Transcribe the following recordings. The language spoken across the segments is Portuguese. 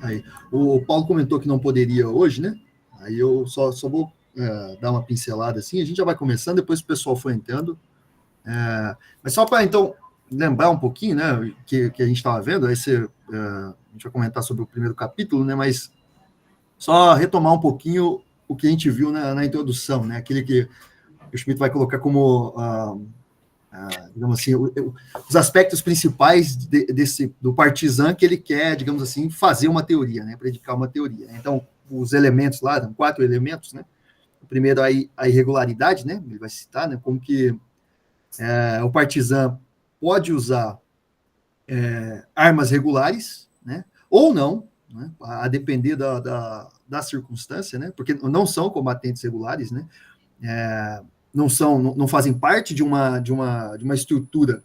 Aí, o Paulo comentou que não poderia hoje, né? Aí eu só vou dar uma pincelada assim, a gente já vai começando, depois o pessoal for entrando. Mas só para, então, lembrar um pouquinho, né, que a gente estava vendo, aí a gente vai comentar sobre o primeiro capítulo, né, mas só retomar um pouquinho o que a gente viu na introdução, né, aquele que o Schmitt vai colocar como, digamos assim, os aspectos principais do Partizan que ele quer, digamos assim, fazer uma teoria, né, predicar uma teoria. Então, os elementos lá, 4 elementos, né, o primeiro a irregularidade, né, ele vai citar, né, como que o Partizan pode usar armas regulares, né, ou não, né, a depender da circunstância, né, porque não são combatentes regulares, né, não fazem parte de uma estrutura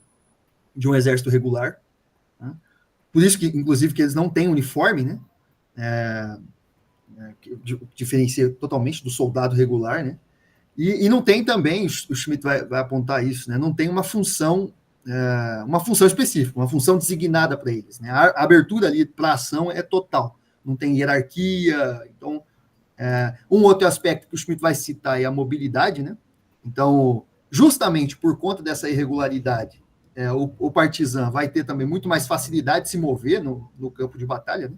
de um exército regular, né, por isso que, inclusive, que eles não têm uniforme, né, que diferencia totalmente do soldado regular, né, e não tem também, o Schmitt vai apontar isso, né, não tem uma função específica, uma função designada para eles. Né? A abertura ali para a ação é total, não tem hierarquia. Então, um outro aspecto que o Schmitt vai citar é a mobilidade. Né? Então, justamente por conta dessa irregularidade, o Partizan vai ter também muito mais facilidade de se mover no campo de batalha, né?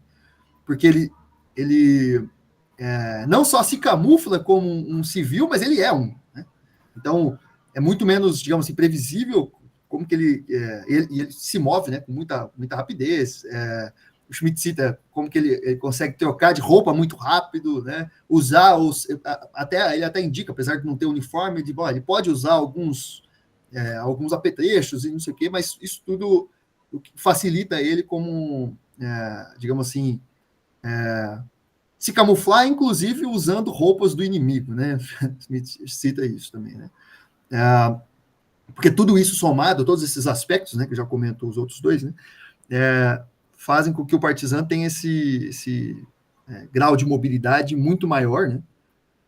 Porque ele não só se camufla como um civil, mas ele é um. Né? Então, é muito menos, digamos assim, previsível como que ele se move, né, com muita rapidez. O Schmitt cita como que ele consegue trocar de roupa muito rápido, né, usar ele até indica, apesar de não ter uniforme, ele pode usar alguns apetrechos e não sei o quê, mas isso tudo facilita ele como, digamos assim, se camuflar, inclusive usando roupas do inimigo, né? Smith cita isso também, né? Porque tudo isso somado, todos esses aspectos, né, que eu já comento os outros dois, né, fazem com que o Partizan tenha esse grau de mobilidade muito maior, né,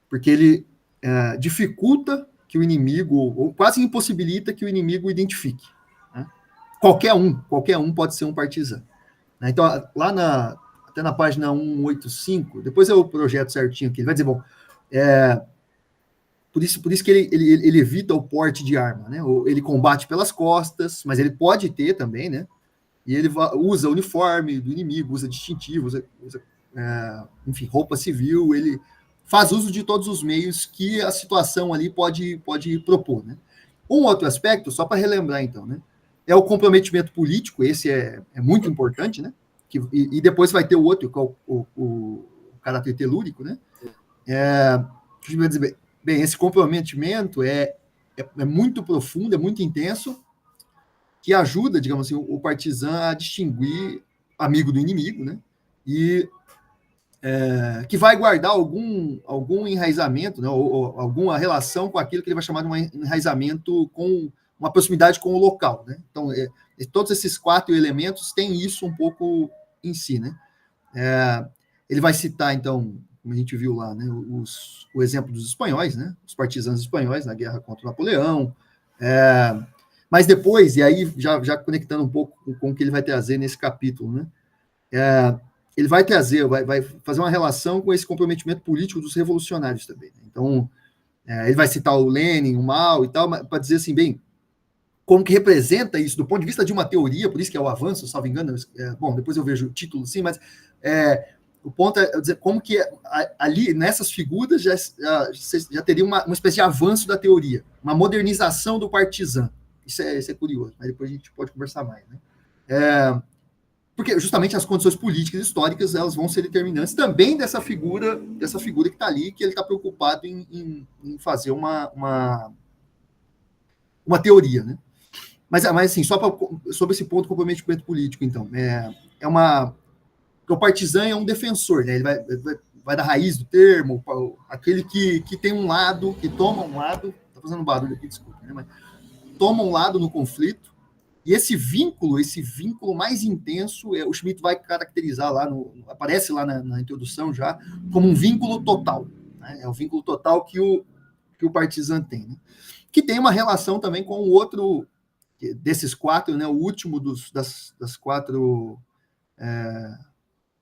porque ele dificulta que o inimigo, ou quase impossibilita que o inimigo identifique. Né? Qualquer um pode ser um Partizan. Né? Então, até na página 185, depois eu projeto certinho aqui, ele vai dizer, bom, por isso que ele evita o porte de arma, né? Ele combate pelas costas, mas ele pode ter também, né? E ele usa uniforme do inimigo, usa distintivo, usa enfim, roupa civil, ele faz uso de todos os meios que a situação ali pode propor, né? Um outro aspecto, só para relembrar então, né? É o comprometimento político, esse é muito importante, né? E depois vai ter o outro, que é o caráter telúrico, né? Bem, esse comprometimento é muito profundo, é muito intenso, que ajuda, digamos assim, o Partizan a distinguir amigo do inimigo, né? E que vai guardar algum enraizamento, né? Ou alguma relação com aquilo que ele vai chamar de um enraizamento com uma proximidade com o local, né? Então, todos esses 4 elementos têm isso um pouco em si, né? Ele vai citar, então, como a gente viu lá, né, o exemplo dos espanhóis, né, os partisãos espanhóis na guerra contra Napoleão, mas depois, e aí já conectando um pouco com o que ele vai trazer nesse capítulo, né, ele vai trazer, vai fazer uma relação com esse comprometimento político dos revolucionários também. Né? Então, ele vai citar o Lenin, o Mao e tal, para dizer assim, bem, como que representa isso do ponto de vista de uma teoria, por isso que é o avanço, salvo engano, bom, depois eu vejo o título sim, mas o ponto é dizer como que ali, nessas figuras, já teria uma espécie de avanço da teoria, uma modernização do Partizan. Isso é curioso, mas depois a gente pode conversar mais. Né? Porque justamente as condições políticas e históricas elas vão ser determinantes também dessa figura que está ali, que ele está preocupado em fazer uma teoria. Né? Mas assim, sobre esse ponto do comprometimento político, então, o Partizan é um defensor, né? Ele vai da raiz do termo, aquele que tem um lado, que toma um lado, tá fazendo barulho aqui, desculpa, né? Mas toma um lado no conflito, e esse vínculo mais intenso, o Schmitt vai caracterizar lá, aparece lá na introdução já, como um vínculo total. Né? É o vínculo total que o Partizan tem. Né? Que tem uma relação também com o outro, desses 4, né? O último das 4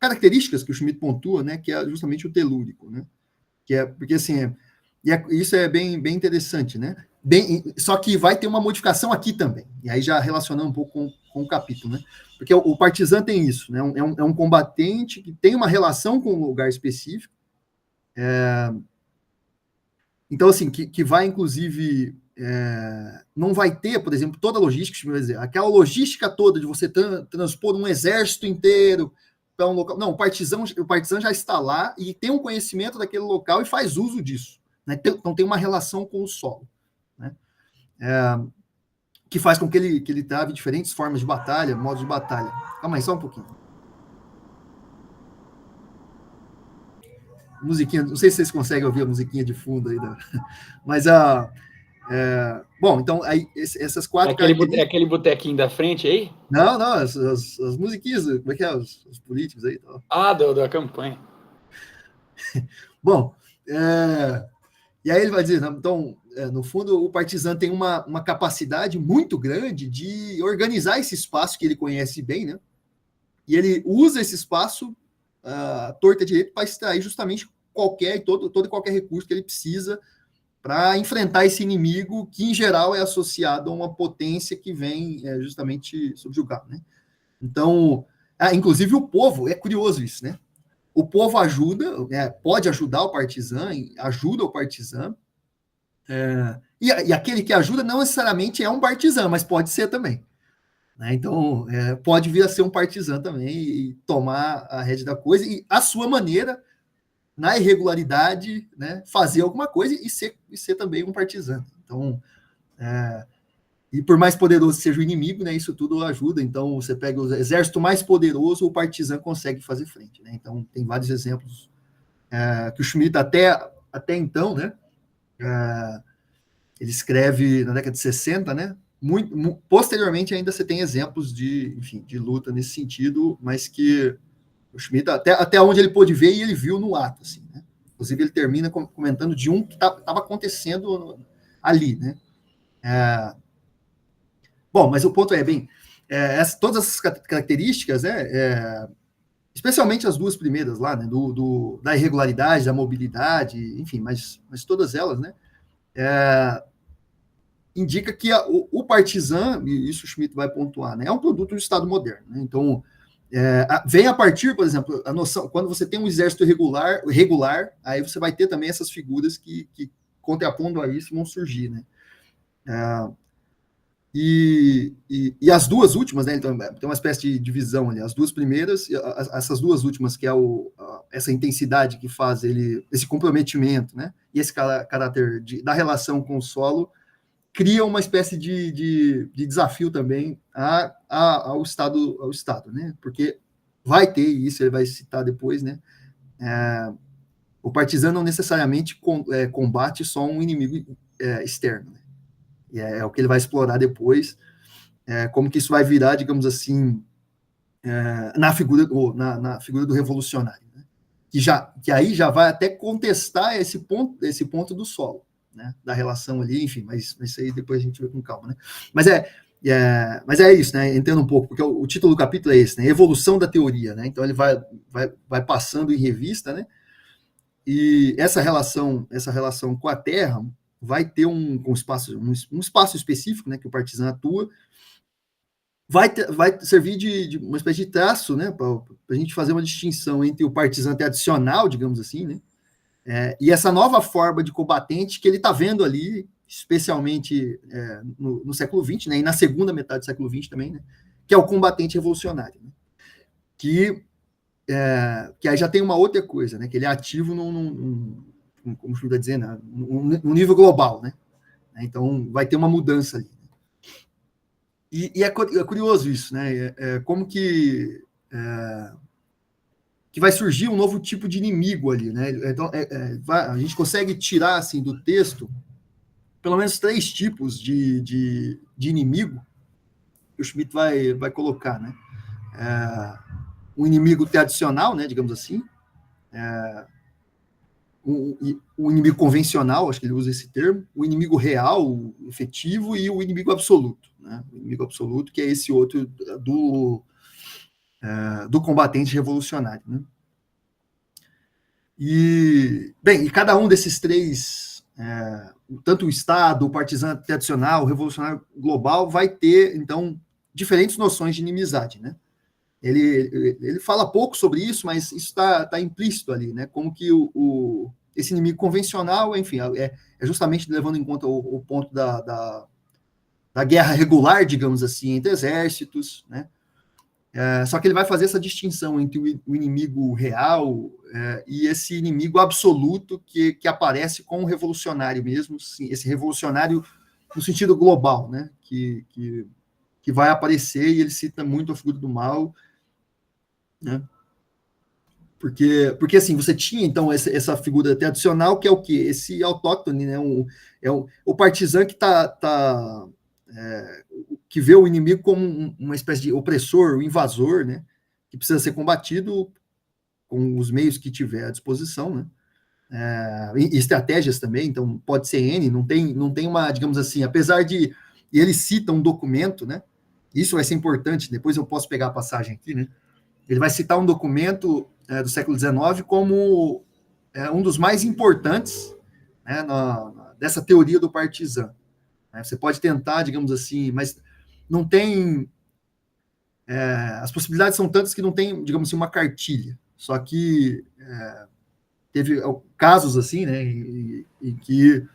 características que o Schmitt pontua, né, que é justamente o telúrico, né, que é, porque assim, isso é bem interessante, né, só que vai ter uma modificação aqui também, e aí já relacionando um pouco com o capítulo, né, porque o Partizan tem isso, né, é um combatente que tem uma relação com um lugar específico, então, assim, que vai, inclusive, não vai ter, por exemplo, toda a logística, dizer, aquela logística toda de você transpor um exército inteiro para um local. Não, o partizan já está lá e tem um conhecimento daquele local e faz uso disso. Né? Então, tem uma relação com o solo. Né? Que faz com que ele trave diferentes formas de batalha, modos de batalha. Calma aí, só um pouquinho. Musiquinha, não sei se vocês conseguem ouvir a musiquinha de fundo aí, mas bom, então aí essas quatro características. É aquele botequinho da frente aí? Não, as musiquinhas, como é que é? Os políticos aí. Tal. Da campanha. Bom, e aí ele vai dizer, então, no fundo, o Partizan tem uma capacidade muito grande de organizar esse espaço que ele conhece bem, né? E ele usa esse espaço torta direito para extrair justamente todo e qualquer recurso que ele precisa para enfrentar esse inimigo que, em geral, é associado a uma potência que vem justamente subjugar, né? Então, inclusive o povo, é curioso isso, né? O povo ajuda, pode ajudar o Partizan, ajuda o Partizan, e aquele que ajuda não necessariamente é um Partizan, mas pode ser também. Né? Então, pode vir a ser um Partizan também e tomar a rédea da coisa e, à sua maneira, na irregularidade, né, fazer alguma coisa e ser também um Partizan. Então, e por mais poderoso seja o inimigo, né, isso tudo ajuda. Então, você pega o exército mais poderoso, o Partizan consegue fazer frente. Né? Então, tem vários exemplos que o Schmitt até então, né, ele escreve na década de 60, né, posteriormente ainda você tem exemplos de luta nesse sentido, mas que o Schmitt, até onde ele pôde ver, e ele viu no ato, assim, né? Inclusive, ele termina comentando de um que estava acontecendo ali, né? Bom, mas o ponto todas essas características, né, especialmente as duas primeiras lá, né, da irregularidade, da mobilidade, enfim, mas todas elas, né, indica que o Partizan, e isso o Schmitt vai pontuar, né, é um produto do Estado moderno. Né? Então, vem a partir, por exemplo, a noção, quando você tem um exército regular, aí você vai ter também essas figuras que contrapondo a isso, vão surgir. Né? E as duas últimas, né, então, tem uma espécie de divisão ali, as duas primeiras, essas duas últimas, que é essa intensidade que faz esse comprometimento, né, e esse caráter da relação com o solo, cria uma espécie de desafio também ao Estado, né? Porque vai ter, e isso ele vai citar depois, né? O Partizan não necessariamente combate só um inimigo externo, né? E é o que ele vai explorar depois, como que isso vai virar, digamos assim, na figura do revolucionário, né? Que aí já vai até contestar esse ponto do solo. Né, da relação ali, enfim, mas isso aí depois a gente vê com calma, né? Mas é isso, né? Entendo um pouco, porque o título do capítulo é esse, né? Evolução da teoria, né? Então ele vai passando em revista, né? E essa relação com a Terra vai ter um espaço específico, né? Que o Partizan atua, vai servir de uma espécie de traço, né? Para a gente fazer uma distinção entre o Partizan tradicional, digamos assim, né? E essa nova forma de combatente que ele está vendo ali, especialmente no século XX, né, e na segunda metade do século XX também, né, que é o combatente revolucionário. Né, que aí já tem uma outra coisa, né, que ele é ativo como eu estou dizendo, num nível global. Né, então, vai ter uma mudança ali. E é curioso isso, né, como que vai surgir um novo tipo de inimigo ali, né? Então, a gente consegue tirar, assim, do texto pelo menos 3 tipos de inimigo que o Schmitt vai colocar, né? Um inimigo tradicional, né, digamos assim, o inimigo convencional, acho que ele usa esse termo, o inimigo real, efetivo, e o inimigo absoluto, né? O inimigo absoluto, que é esse outro do combatente revolucionário, né? E, bem, e cada um desses três, tanto o Estado, o partisano tradicional, o revolucionário global, vai ter, então, diferentes noções de inimizade, né? Ele fala pouco sobre isso, mas isso está implícito ali, né? Como que esse inimigo convencional, enfim, é justamente levando em conta o ponto da guerra regular, digamos assim, entre exércitos, né? Só que ele vai fazer essa distinção entre o inimigo real e esse inimigo absoluto que aparece com o revolucionário mesmo, sim, esse revolucionário no sentido global, né? Que vai aparecer, e ele cita muito a figura do mal, né? Porque assim, você tinha então essa figura tradicional, que é o quê? Esse autóctone, né? O partisano que vê o inimigo como uma espécie de opressor, o invasor, né? Que precisa ser combatido com os meios que tiver à disposição, né? E estratégias também, então pode ser N, não tem uma, digamos assim, apesar de. E ele cita um documento, né? Isso vai ser importante, depois eu posso pegar a passagem aqui, né? Ele vai citar um documento do século XIX como um dos mais importantes, né, dessa teoria do partisano. Você pode tentar, digamos assim, mas não tem. As possibilidades são tantas que não tem, digamos assim, uma cartilha. Só que teve casos assim, né, em que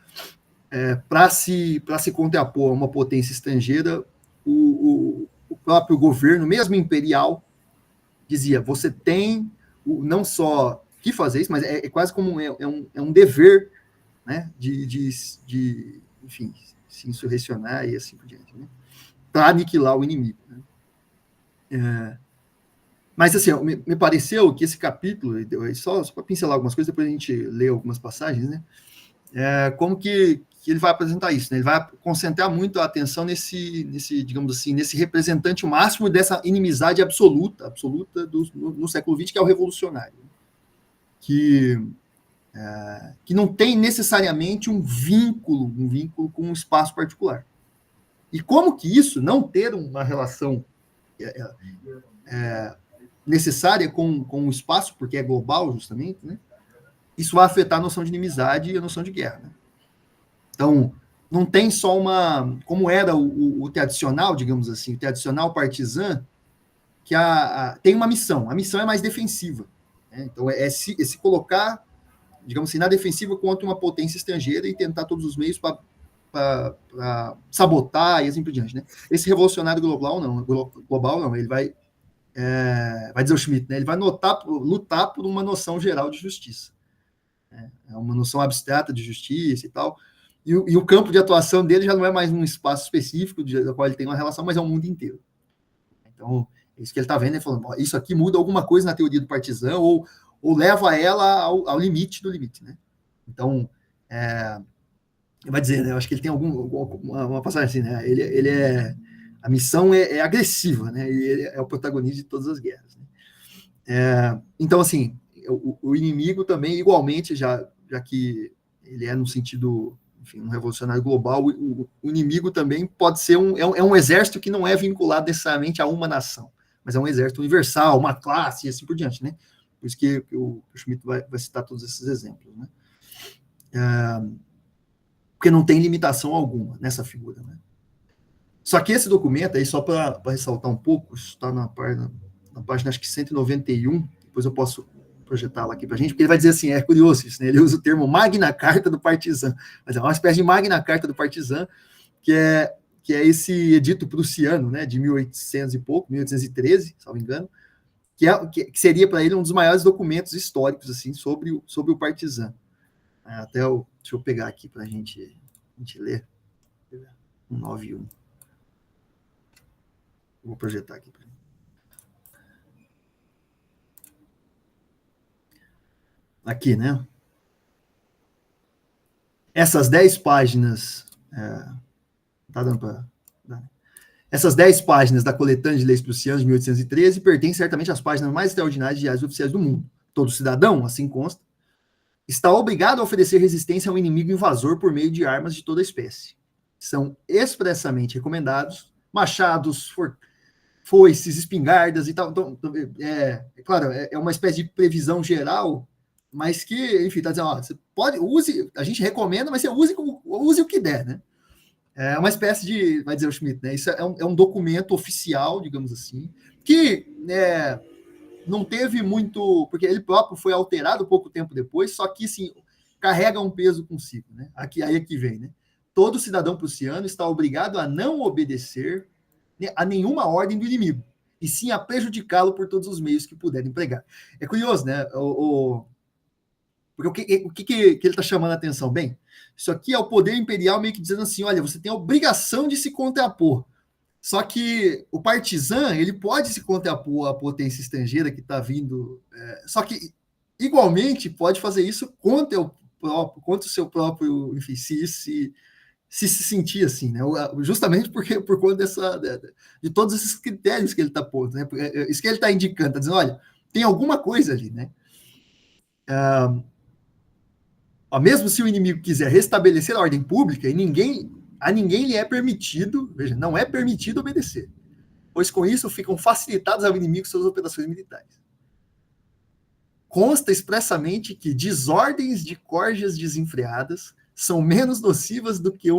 para se contrapor a uma potência estrangeira, o próprio governo, mesmo imperial, dizia: você tem não só que fazer isso, mas é quase como um dever, né, enfim, se insurrecionar e assim por diante, né, para aniquilar o inimigo. Né? Mas assim, me pareceu que esse capítulo, só para pincelar algumas coisas, depois a gente lê algumas passagens, né? Como que ele vai apresentar isso, né? Ele vai concentrar muito a atenção nesse, digamos assim, nesse representante máximo dessa inimizade absoluta no século XX, que é o revolucionário, que não tem necessariamente um vínculo com um espaço particular. E como que isso, não ter uma relação necessária com o espaço, porque é global, justamente, né? Isso vai afetar a noção de inimizade e a noção de guerra, né? Então, não tem só como era o tradicional, digamos assim, o tradicional partisã, que tem uma missão. A missão é mais defensiva. Né? Então, se colocar, digamos assim, na defensiva contra uma potência estrangeira e tentar todos os meios para sabotar e assim por diante. Né? Esse revolucionário global não, ele vai dizer o Schmitt, né? Ele vai lutar por uma noção geral de justiça. É uma noção abstrata de justiça e tal. E o campo de atuação dele já não é mais um espaço específico do qual ele tem uma relação, mas é o mundo inteiro. Então, é isso que ele está vendo, ele falando, isso aqui muda alguma coisa na teoria do partisão, ou leva ela ao limite do limite, né? Então, ele vai dizer, né, eu acho que ele tem uma passagem assim, né? A missão é agressiva, né? E ele é o protagonista de todas as guerras. Né? Então, assim, o inimigo também, igualmente, já que ele no sentido, enfim, um revolucionário global, o inimigo também pode ser um exército que não é vinculado necessariamente a uma nação, mas é um exército universal, uma classe e assim por diante, né? Por isso que o Schmitt vai citar todos esses exemplos, né? Porque não tem limitação alguma nessa figura, né? Só que esse documento, aí só para ressaltar um pouco, está na página, acho que 191, depois eu posso projetá-la aqui para a gente, porque ele vai dizer assim, é curioso isso, né? Ele usa o termo Magna Carta do Partisã, mas é uma espécie de Magna Carta do Partisã, que é esse edito prussiano, né, de 1800 e pouco, 1813, se não me engano, que seria para ele um dos maiores documentos históricos assim sobre o partisã. Deixa eu pegar aqui para a gente ler. 191. Vou projetar aqui para aqui, né? Essas 10 páginas, tá dando para... Essas 10 páginas da coletânea de leis prussianas de 1813 pertencem certamente às páginas mais extraordinárias de diários oficiais do mundo. Todo cidadão, assim consta, está obrigado a oferecer resistência ao inimigo invasor por meio de armas de toda espécie. São expressamente recomendados machados, foices, espingardas e tal. Então, claro, é uma espécie de previsão geral, mas que, enfim, está dizendo, ó, você pode, use, a gente recomenda, mas você use o que der, né? É uma espécie de, vai dizer o Schmitt, né? Isso é um documento oficial, digamos assim, que não teve muito, porque ele próprio foi alterado pouco tempo depois, só que, sim, carrega um peso consigo, né? Aí é que vem, né? Todo cidadão prussiano está obrigado a não obedecer a nenhuma ordem do inimigo, e sim a prejudicá-lo por todos os meios que puder empregar. É curioso, né? Porque o que ele está chamando a atenção? Bem, isso aqui é o poder imperial meio que dizendo assim, olha, você tem a obrigação de se contrapor. Só que o partizan, ele pode se contrapor à potência estrangeira que está vindo, só que, igualmente, pode fazer isso contra o seu próprio, enfim, se sentir assim, né? Justamente por conta de todos esses critérios que ele está pondo, né? Isso que ele está indicando, está dizendo, olha, tem alguma coisa ali, né? Mesmo se o inimigo quiser restabelecer a ordem pública, a ninguém lhe é permitido, veja, não é permitido obedecer, pois com isso ficam facilitadas ao inimigo suas operações militares. Consta expressamente que desordens de corjas desenfreadas são menos nocivas do que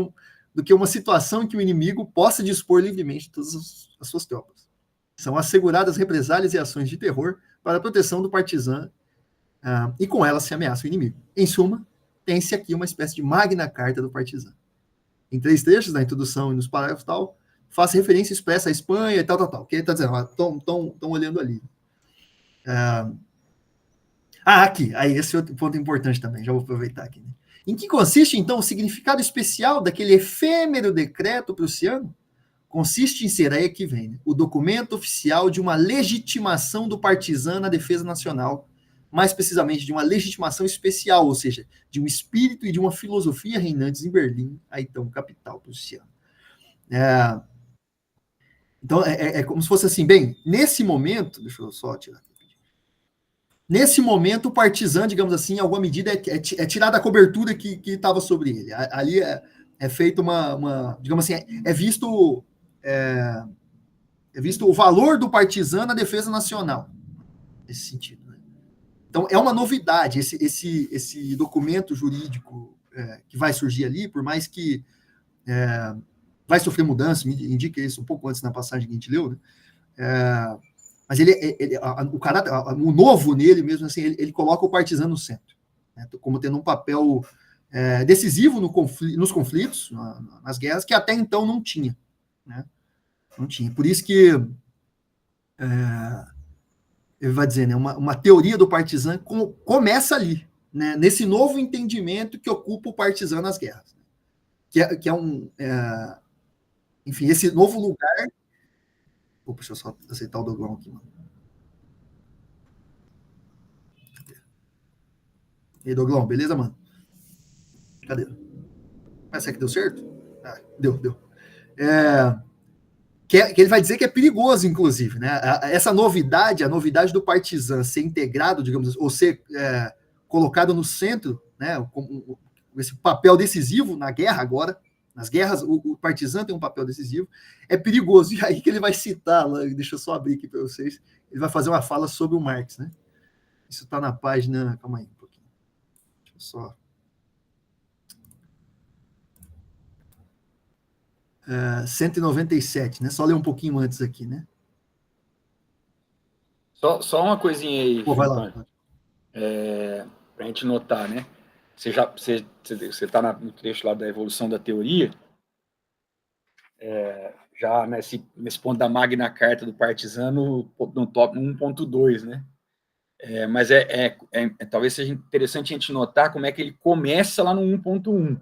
uma situação em que o inimigo possa dispor livremente de todas as suas tropas. São asseguradas represálias e ações de terror para a proteção do partizan, e com elas se ameaça o inimigo. Em suma, tem-se aqui uma espécie de magna carta do partizan. Em 3 trechos, na introdução e nos parágrafos tal, faz referência expressa à Espanha e tal. Que ele está dizendo, estão olhando ali. Aqui, aí esse outro ponto importante também, já vou aproveitar aqui. Né? Em que consiste, então, o significado especial daquele efêmero decreto prussiano? Consiste em ser, aí que vem, né? O documento oficial de uma legitimação do partizan na defesa nacional, mais precisamente de uma legitimação especial, ou seja, de um espírito e de uma filosofia reinantes em Berlim, a então capital prussiana. Então, é como se fosse assim, bem, nesse momento, deixa eu só tirar aqui. Nesse momento, o partizan, digamos assim, em alguma medida, é tirada a cobertura que estava sobre ele. Ali é feito digamos assim, é visto o valor do partizan na defesa nacional, nesse sentido. Né? Então, é uma novidade esse documento jurídico que vai surgir ali, por mais que vai sofrer mudança, me indica isso um pouco antes na passagem que a gente leu, né? Mas o novo nele mesmo, assim, ele coloca o partizan no centro, né? Como tendo um papel decisivo nos conflitos, nas guerras, que até então não tinha. Né? Não tinha. Por isso que ele vai dizer, né, uma teoria do partizan começa ali, né, nesse novo entendimento que ocupa o partizan nas guerras. Que é enfim, esse novo lugar. Deixa eu só aceitar o Doglão aqui, mano. E aí, Doglão, beleza, mano? Cadê? Será que deu certo? Deu. Que ele vai dizer que é perigoso, inclusive, né? Essa novidade, a novidade do partizan ser integrado, digamos assim, ou ser colocado no centro, né? Com esse papel decisivo na guerra agora, nas guerras, o partizan tem um papel decisivo, é perigoso. E aí que ele vai citar, deixa eu só abrir aqui para vocês, ele vai fazer uma fala sobre o Marx, né? Isso está na página, calma aí um pouquinho. Deixa eu só... 197, né? Só ler um pouquinho antes aqui, né? Só uma coisinha aí, vai lá. Para a gente notar, né? Você está no trecho lá da evolução da teoria, já nesse ponto da Magna Carta do Partisano, no top 1.2, né? Mas talvez seja interessante a gente notar como é que ele começa lá no 1.1.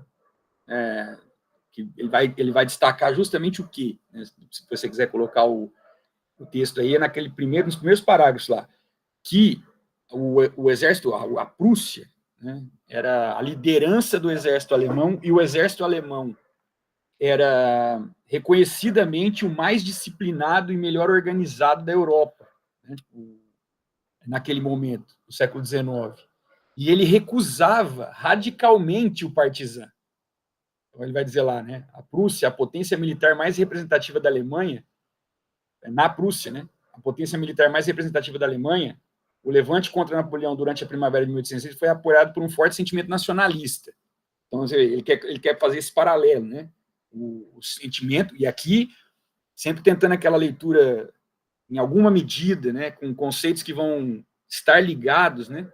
Que ele vai destacar justamente o quê? Né? Se você quiser colocar o texto aí, nos primeiros parágrafos lá, que o exército, a Prússia, né, era a liderança do exército alemão, e o exército alemão era reconhecidamente o mais disciplinado e melhor organizado da Europa, né, naquele momento, no século XIX. E ele recusava radicalmente o partizan. Então ele vai dizer lá, né, a Prússia, a potência militar mais representativa da Alemanha, na Prússia, né? A potência militar mais representativa da Alemanha, o levante contra Napoleão durante a primavera de 1806 foi apoiado por um forte sentimento nacionalista. Então, ele quer fazer esse paralelo, né? O sentimento, e aqui, sempre tentando aquela leitura, em alguma medida, né, com conceitos que vão estar ligados, né?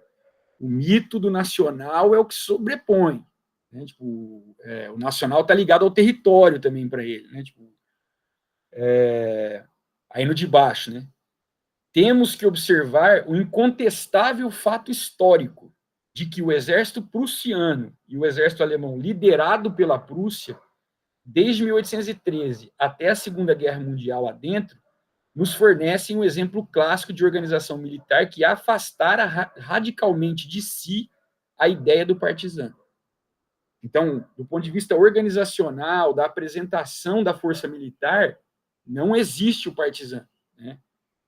O mito do nacional é o que sobrepõe. Né? Tipo, o nacional está ligado ao território também para ele. Né? Tipo, aí no de baixo, né? Temos que observar o incontestável fato histórico de que o exército prussiano e o exército alemão, liderado pela Prússia, desde 1813 até a Segunda Guerra Mundial adentro, nos fornecem um exemplo clássico de organização militar que afastara radicalmente de si a ideia do partisano. Então, do ponto de vista organizacional, da apresentação da força militar, não existe o partisano, né?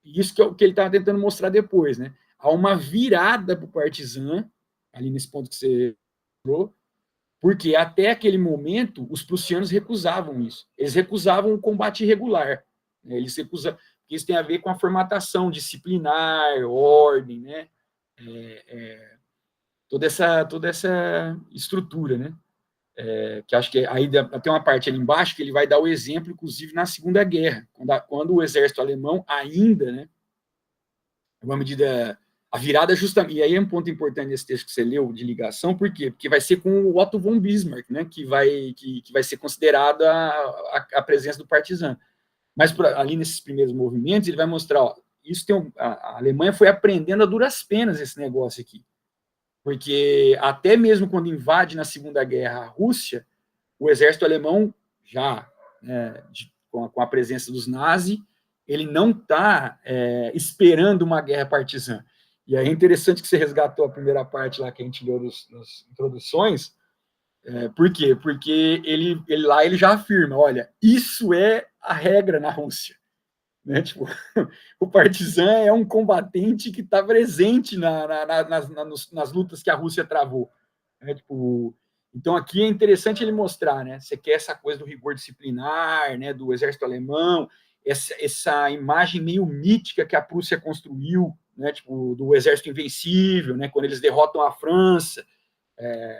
E isso que é o que ele estava tentando mostrar depois, né? Há uma virada para o partisano, ali nesse ponto que você falou, porque até aquele momento os prussianos recusavam isso. Eles recusavam o combate irregular. Né? Eles recusavam, porque isso tem a ver com a formatação disciplinar, ordem, né? Toda essa estrutura, né? Que acho que aí tem uma parte ali embaixo que ele vai dar o exemplo, inclusive na Segunda Guerra, quando o exército alemão ainda, né? Uma medida, a virada justamente, e aí é um ponto importante nesse texto que você leu de ligação, por quê? Porque vai ser com o Otto von Bismarck, né, que vai ser considerada a presença do partisano. Mas ali nesses primeiros movimentos, ele vai mostrar, ó, isso a Alemanha foi aprendendo a duras penas esse negócio aqui. Porque até mesmo quando invade na Segunda Guerra a Rússia, o exército alemão já, com a presença dos nazis, ele não está esperando uma guerra partisã. E aí é interessante que você resgatou a primeira parte lá que a gente leu nas introduções. Por quê? Porque ele já afirma, olha, isso é a regra na Rússia. Né? Tipo, o partisã é um combatente que está presente nas lutas que a Rússia travou. Né? Tipo, então aqui é interessante ele mostrar, né? Você quer essa coisa do rigor disciplinar, né? Do exército alemão, essa imagem meio mítica que a Prússia construiu, né? Tipo, do exército invencível, né? Quando eles derrotam a França,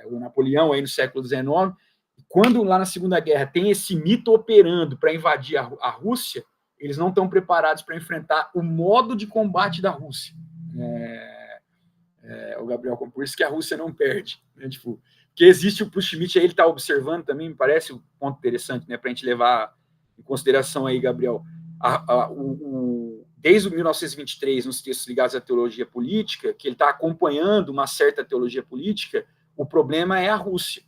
o Napoleão aí no século XIX. Quando lá na Segunda Guerra tem esse mito operando para invadir a Rússia, eles não estão preparados para enfrentar o modo de combate da Rússia. O Gabriel, por isso que a Rússia não perde. Né? Tipo, porque existe o Schmidt, aí ele está observando também, me parece um ponto interessante, né, para a gente levar em consideração aí, Gabriel, desde o 1923, nos textos ligados à teologia política, que ele está acompanhando uma certa teologia política, o problema é a Rússia,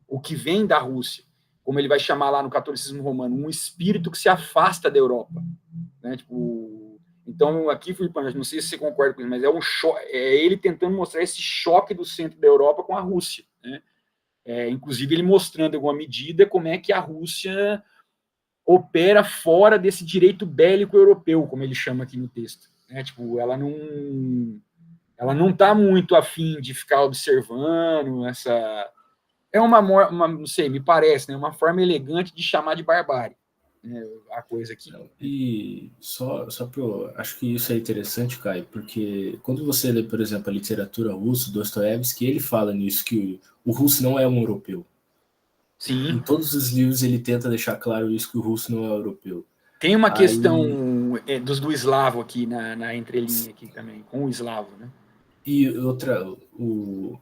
o que vem da Rússia, como ele vai chamar lá no catolicismo romano, um espírito que se afasta da Europa. Né? Tipo, então, aqui, Filipe, não sei se você concorda com isso, mas é ele tentando mostrar esse choque do centro da Europa com a Rússia. Né? Inclusive, ele mostrando, em alguma medida, como é que a Rússia opera fora desse direito bélico europeu, como ele chama aqui no texto. Né? Tipo, ela não está muito afim de ficar observando essa... não sei, me parece, né, uma forma elegante de chamar de barbárie, né, a coisa aqui. E só para acho que isso é interessante, Caio, porque quando você lê, por exemplo, a literatura russa, Dostoiévski, ele fala nisso, que o russo não é um europeu. Sim. Em todos os livros ele tenta deixar claro isso, que o russo não é europeu. Tem uma questão do eslavo aqui na entrelinha aqui também, com o eslavo, né? E outra, o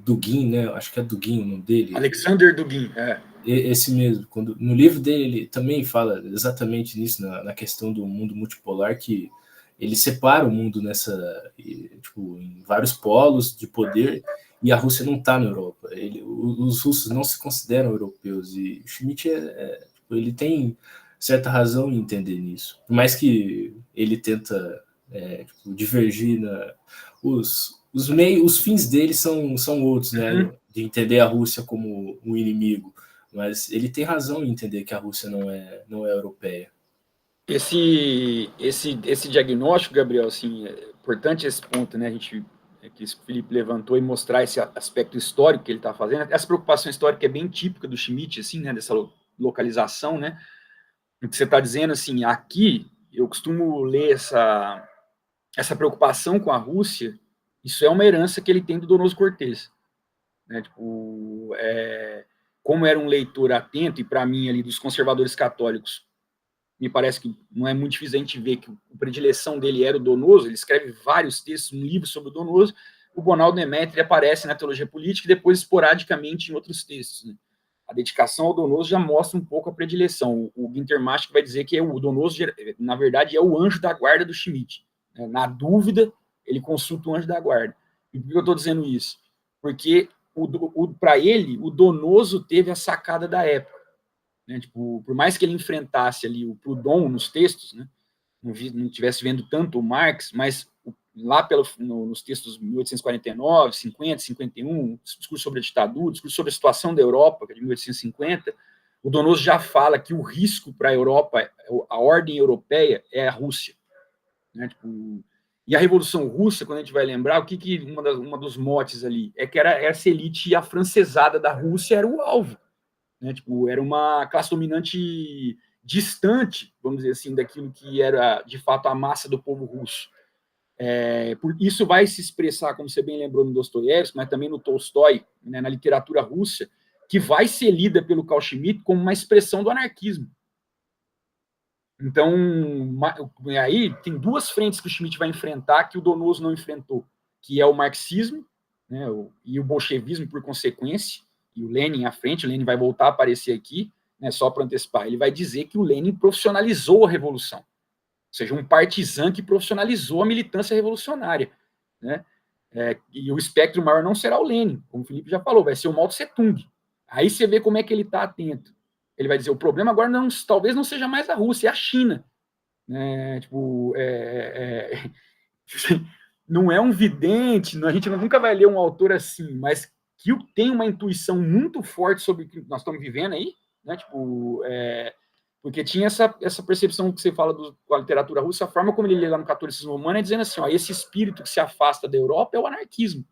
Dugin, né? Acho que é Dugin o nome dele. Alexander Dugin, Esse mesmo. No livro dele, ele também fala exatamente nisso, na questão do mundo multipolar, que ele separa o mundo em vários polos de poder, e a Rússia não está na Europa. Os russos não se consideram europeus, e Schmitt ele tem certa razão em entender nisso. Por mais que ele tenta divergir os fins dele são outros, né? De entender a Rússia como um inimigo, mas ele tem razão em entender que a Rússia não é europeia. Esse diagnóstico, Gabriel, assim, é importante esse ponto, né? Que o Felipe levantou e mostrar esse aspecto histórico que ele está fazendo. Essa preocupação histórica é bem típica do Schmitt, assim, né? Dessa localização, né? o que você está dizendo, assim, aqui, eu costumo ler essa preocupação com a Rússia, isso é uma herança que ele tem do Donoso Cortés, né? Tipo, como era um leitor atento, e para mim, ali, dos conservadores católicos, me parece que não é muito difícil a gente ver que a predileção dele era o Donoso, ele escreve vários textos, um livro sobre o Donoso, o Bonaldo Demétrio aparece na teologia política e depois esporadicamente em outros textos, né? A dedicação ao Donoso já mostra um pouco a predileção. O Günter Maschke vai dizer que o Donoso, na verdade, é o anjo da guarda do Schmitt. Na dúvida, ele consulta o anjo da guarda. E por que eu estou dizendo isso? Porque, para ele, o Donoso teve a sacada da época, né? Tipo, por mais que ele enfrentasse ali o Proudhon nos textos, né? Não estivesse vendo tanto o Marx, mas lá nos textos 1849, 50, 51, discurso sobre a ditadura, discurso sobre a situação da Europa, que é de 1850, o Donoso já fala que o risco para a Europa, a ordem europeia, é a Rússia, né? Tipo, e a Revolução Russa, quando a gente vai lembrar, uma dos motes ali é que era essa elite afrancesada da Rússia era o alvo, né? Tipo, era uma classe dominante distante, vamos dizer assim, daquilo que era, de fato, a massa do povo russo. Isso vai se expressar, como você bem lembrou, no Dostoiévski, mas também no Tolstói, né, na literatura russa, que vai ser lida pelo Carl Schmitt como uma expressão do anarquismo. Então, aí tem duas frentes que o Schmitt vai enfrentar que o Donoso não enfrentou, que é o marxismo, né, e o bolchevismo, por consequência, e o Lenin à frente. O Lenin vai voltar a aparecer aqui, né, só para antecipar. Ele vai dizer que o Lenin profissionalizou a revolução, ou seja, um partizan que profissionalizou a militância revolucionária, né? E o espectro maior não será o Lenin, como o Felipe já falou, vai ser o Mao Tse Tung. Aí você vê como é que ele está atento. Ele vai dizer, o problema agora talvez não seja mais a Rússia, é a China. Tipo, não é um vidente, a gente nunca vai ler um autor assim, mas que tem uma intuição muito forte sobre o que nós estamos vivendo aí, né? Tipo, porque tinha essa percepção que você fala com a literatura russa, a forma como ele lê lá no catolicismo romano é dizendo assim, ó, esse espírito que se afasta da Europa é o anarquismo,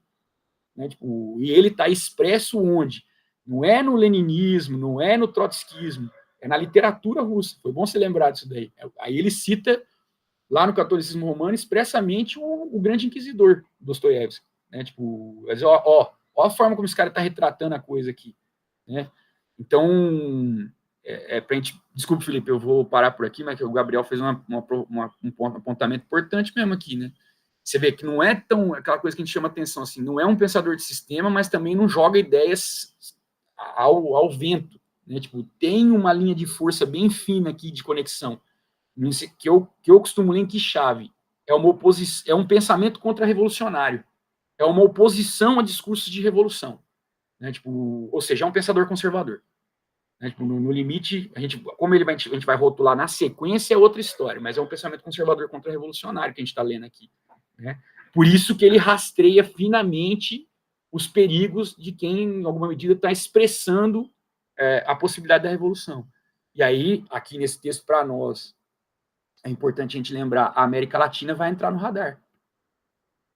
né? Tipo, e ele está expresso onde? Não é no leninismo, não é no trotskismo, é na literatura russa. Foi bom você lembrar disso daí. Aí ele cita lá no catolicismo romano expressamente o grande inquisidor, Dostoiévski, né? Tipo, ó a forma como esse cara está retratando a coisa aqui, né? Então, pra gente... Desculpe, Felipe, eu vou parar por aqui, mas que o Gabriel fez um apontamento importante mesmo aqui, né? Você vê que não é tão... aquela coisa que a gente chama atenção, assim, não é um pensador de sistema, mas também não joga ideias ao vento, né? Tipo, tem uma linha de força bem fina aqui de conexão, que eu costumo ler em que chave? É um pensamento contra-revolucionário, é uma oposição a discursos de revolução, né? Tipo, ou seja, é um pensador conservador. Né? Tipo, no limite, a gente vai rotular na sequência é outra história, mas é um pensamento conservador contra-revolucionário que a gente está lendo aqui, né? Por isso que ele rastreia finamente os perigos de quem, em alguma medida, está expressando a possibilidade da revolução. E aí, aqui nesse texto, para nós, é importante a gente lembrar, a América Latina vai entrar no radar.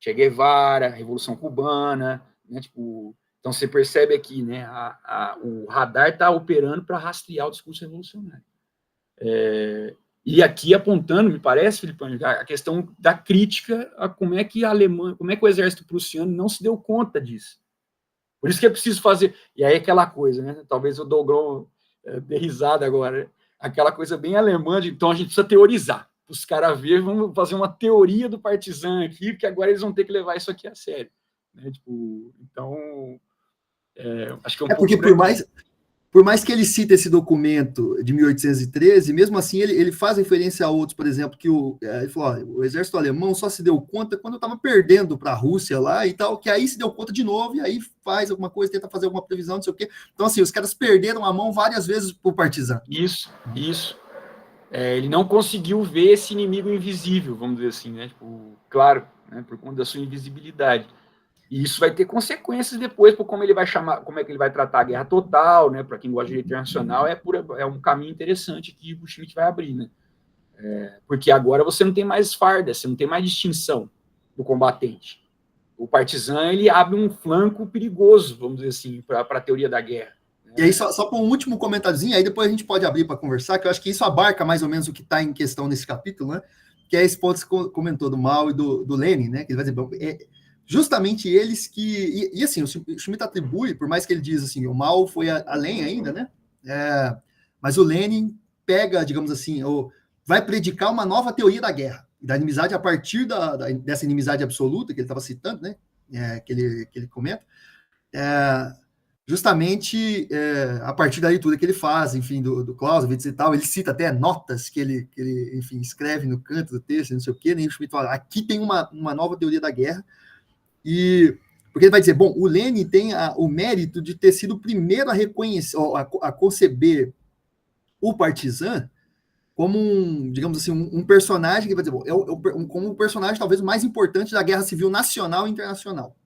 Che Guevara, Revolução Cubana, né? Tipo, então você percebe aqui, né? O radar está operando para rastrear o discurso revolucionário. E aqui apontando, me parece, Felipe, a questão da crítica a como é que a Alemanha, como é que o exército prussiano não se deu conta disso. Por isso que é preciso fazer. E aí aquela coisa, né? Talvez o Dogon dê risada agora, aquela coisa bem alemã, então a gente precisa teorizar. Os caras verem, vamos fazer uma teoria do partizan aqui, porque agora eles vão ter que levar isso aqui a sério. Né? Tipo, então, acho que é um pouco... Porque por mais que ele cite esse documento de 1813, mesmo assim ele faz referência a outros, por exemplo, que ele falou, ó, o exército alemão só se deu conta quando estava perdendo para a Rússia lá e tal, que aí se deu conta de novo, e aí faz alguma coisa, tenta fazer alguma previsão, não sei o quê. Então, assim, os caras perderam a mão várias vezes por partizan. Isso. Ele não conseguiu ver esse inimigo invisível, vamos dizer assim, né? Tipo, claro, né? Por conta da sua invisibilidade. E isso vai ter consequências depois por como ele vai chamar, como é que ele vai tratar a guerra total, né? Para quem gosta de direito internacional, é um caminho interessante que o Schmitt vai abrir, né? Porque agora você não tem mais farda, você não tem mais distinção do combatente. O partizan, ele abre um flanco perigoso, vamos dizer assim, para a teoria da guerra. E aí, só para um último comentáriozinho, aí depois a gente pode abrir para conversar, que eu acho que isso abarca mais ou menos o que está em questão nesse capítulo, né? Que é esse ponto que você comentou do Mao e do Lenin, né? Que ele vai dizer, justamente eles que... E assim, o Schmitt atribui, por mais que ele diz assim, o Mao foi além ainda, né? Mas o Lenin pega, digamos assim, vai predicar uma nova teoria da guerra, da inimizade a partir dessa inimizade absoluta que ele estava citando, né? Que ele comenta. Justamente a partir da leitura que ele faz, enfim, do Clausewitz e tal, ele cita até notas que ele enfim, escreve no canto do texto, não sei o quê, nem o Schmitt fala, aqui tem uma nova teoria da guerra, porque ele vai dizer, bom, o Lenin tem o mérito de ter sido o primeiro a reconhecer, a conceber o Partizan como digamos assim, um personagem que vai dizer, bom, como um personagem talvez o mais importante da guerra civil nacional e internacional.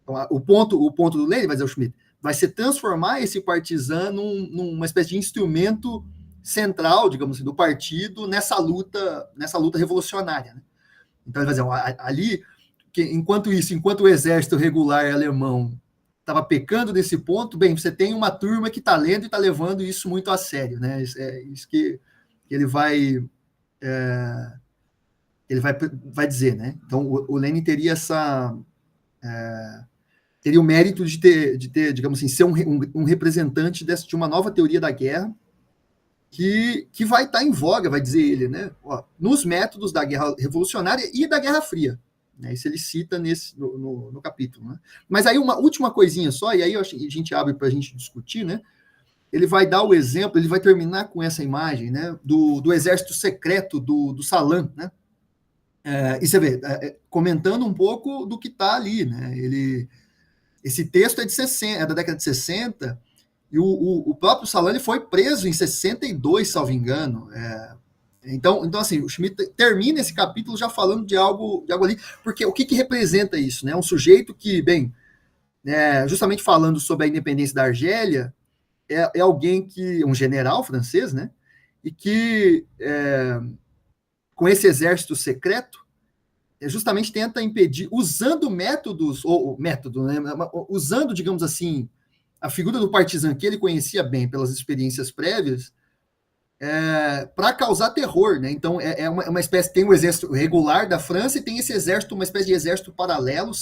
Então, o ponto do Lenin, vai dizer o Schmitt, vai ser transformar esse Partizan numa espécie de instrumento central, digamos assim, do partido nessa luta revolucionária, né? Então ele vai dizer, ali, enquanto o exército regular alemão estava pecando nesse ponto, bem, você tem uma turma que está lendo e está levando isso muito a sério, né? Isso que ele vai dizer, né? Então o Lenin teria teria o mérito de ter, digamos assim, ser um representante de uma nova teoria da guerra que vai estar em voga, vai dizer ele, né? Nos métodos da guerra revolucionária e da Guerra Fria. Né? Isso ele cita no capítulo. Né? Mas aí uma última coisinha só, e aí a gente abre para a gente discutir, né? Ele vai dar o exemplo, ele vai terminar com essa imagem, né? Do exército secreto do Salam, né? E você vê, comentando um pouco do que está ali, né? Esse texto é da década de 60, e o próprio Salam foi preso em 62, salvo engano. Então, assim, o Schmitt termina esse capítulo já falando de algo ali, porque o que representa isso? Né? Um sujeito que, bem, justamente falando sobre a independência da Argélia, é alguém um general francês, né? E que, com esse exército secreto, justamente tenta impedir, usando métodos, né, usando, digamos assim, a figura do Partizan que ele conhecia bem pelas experiências prévias, para causar terror, né? Então é uma espécie, tem o exército regular da França e tem esse exército, uma espécie de exército paralelo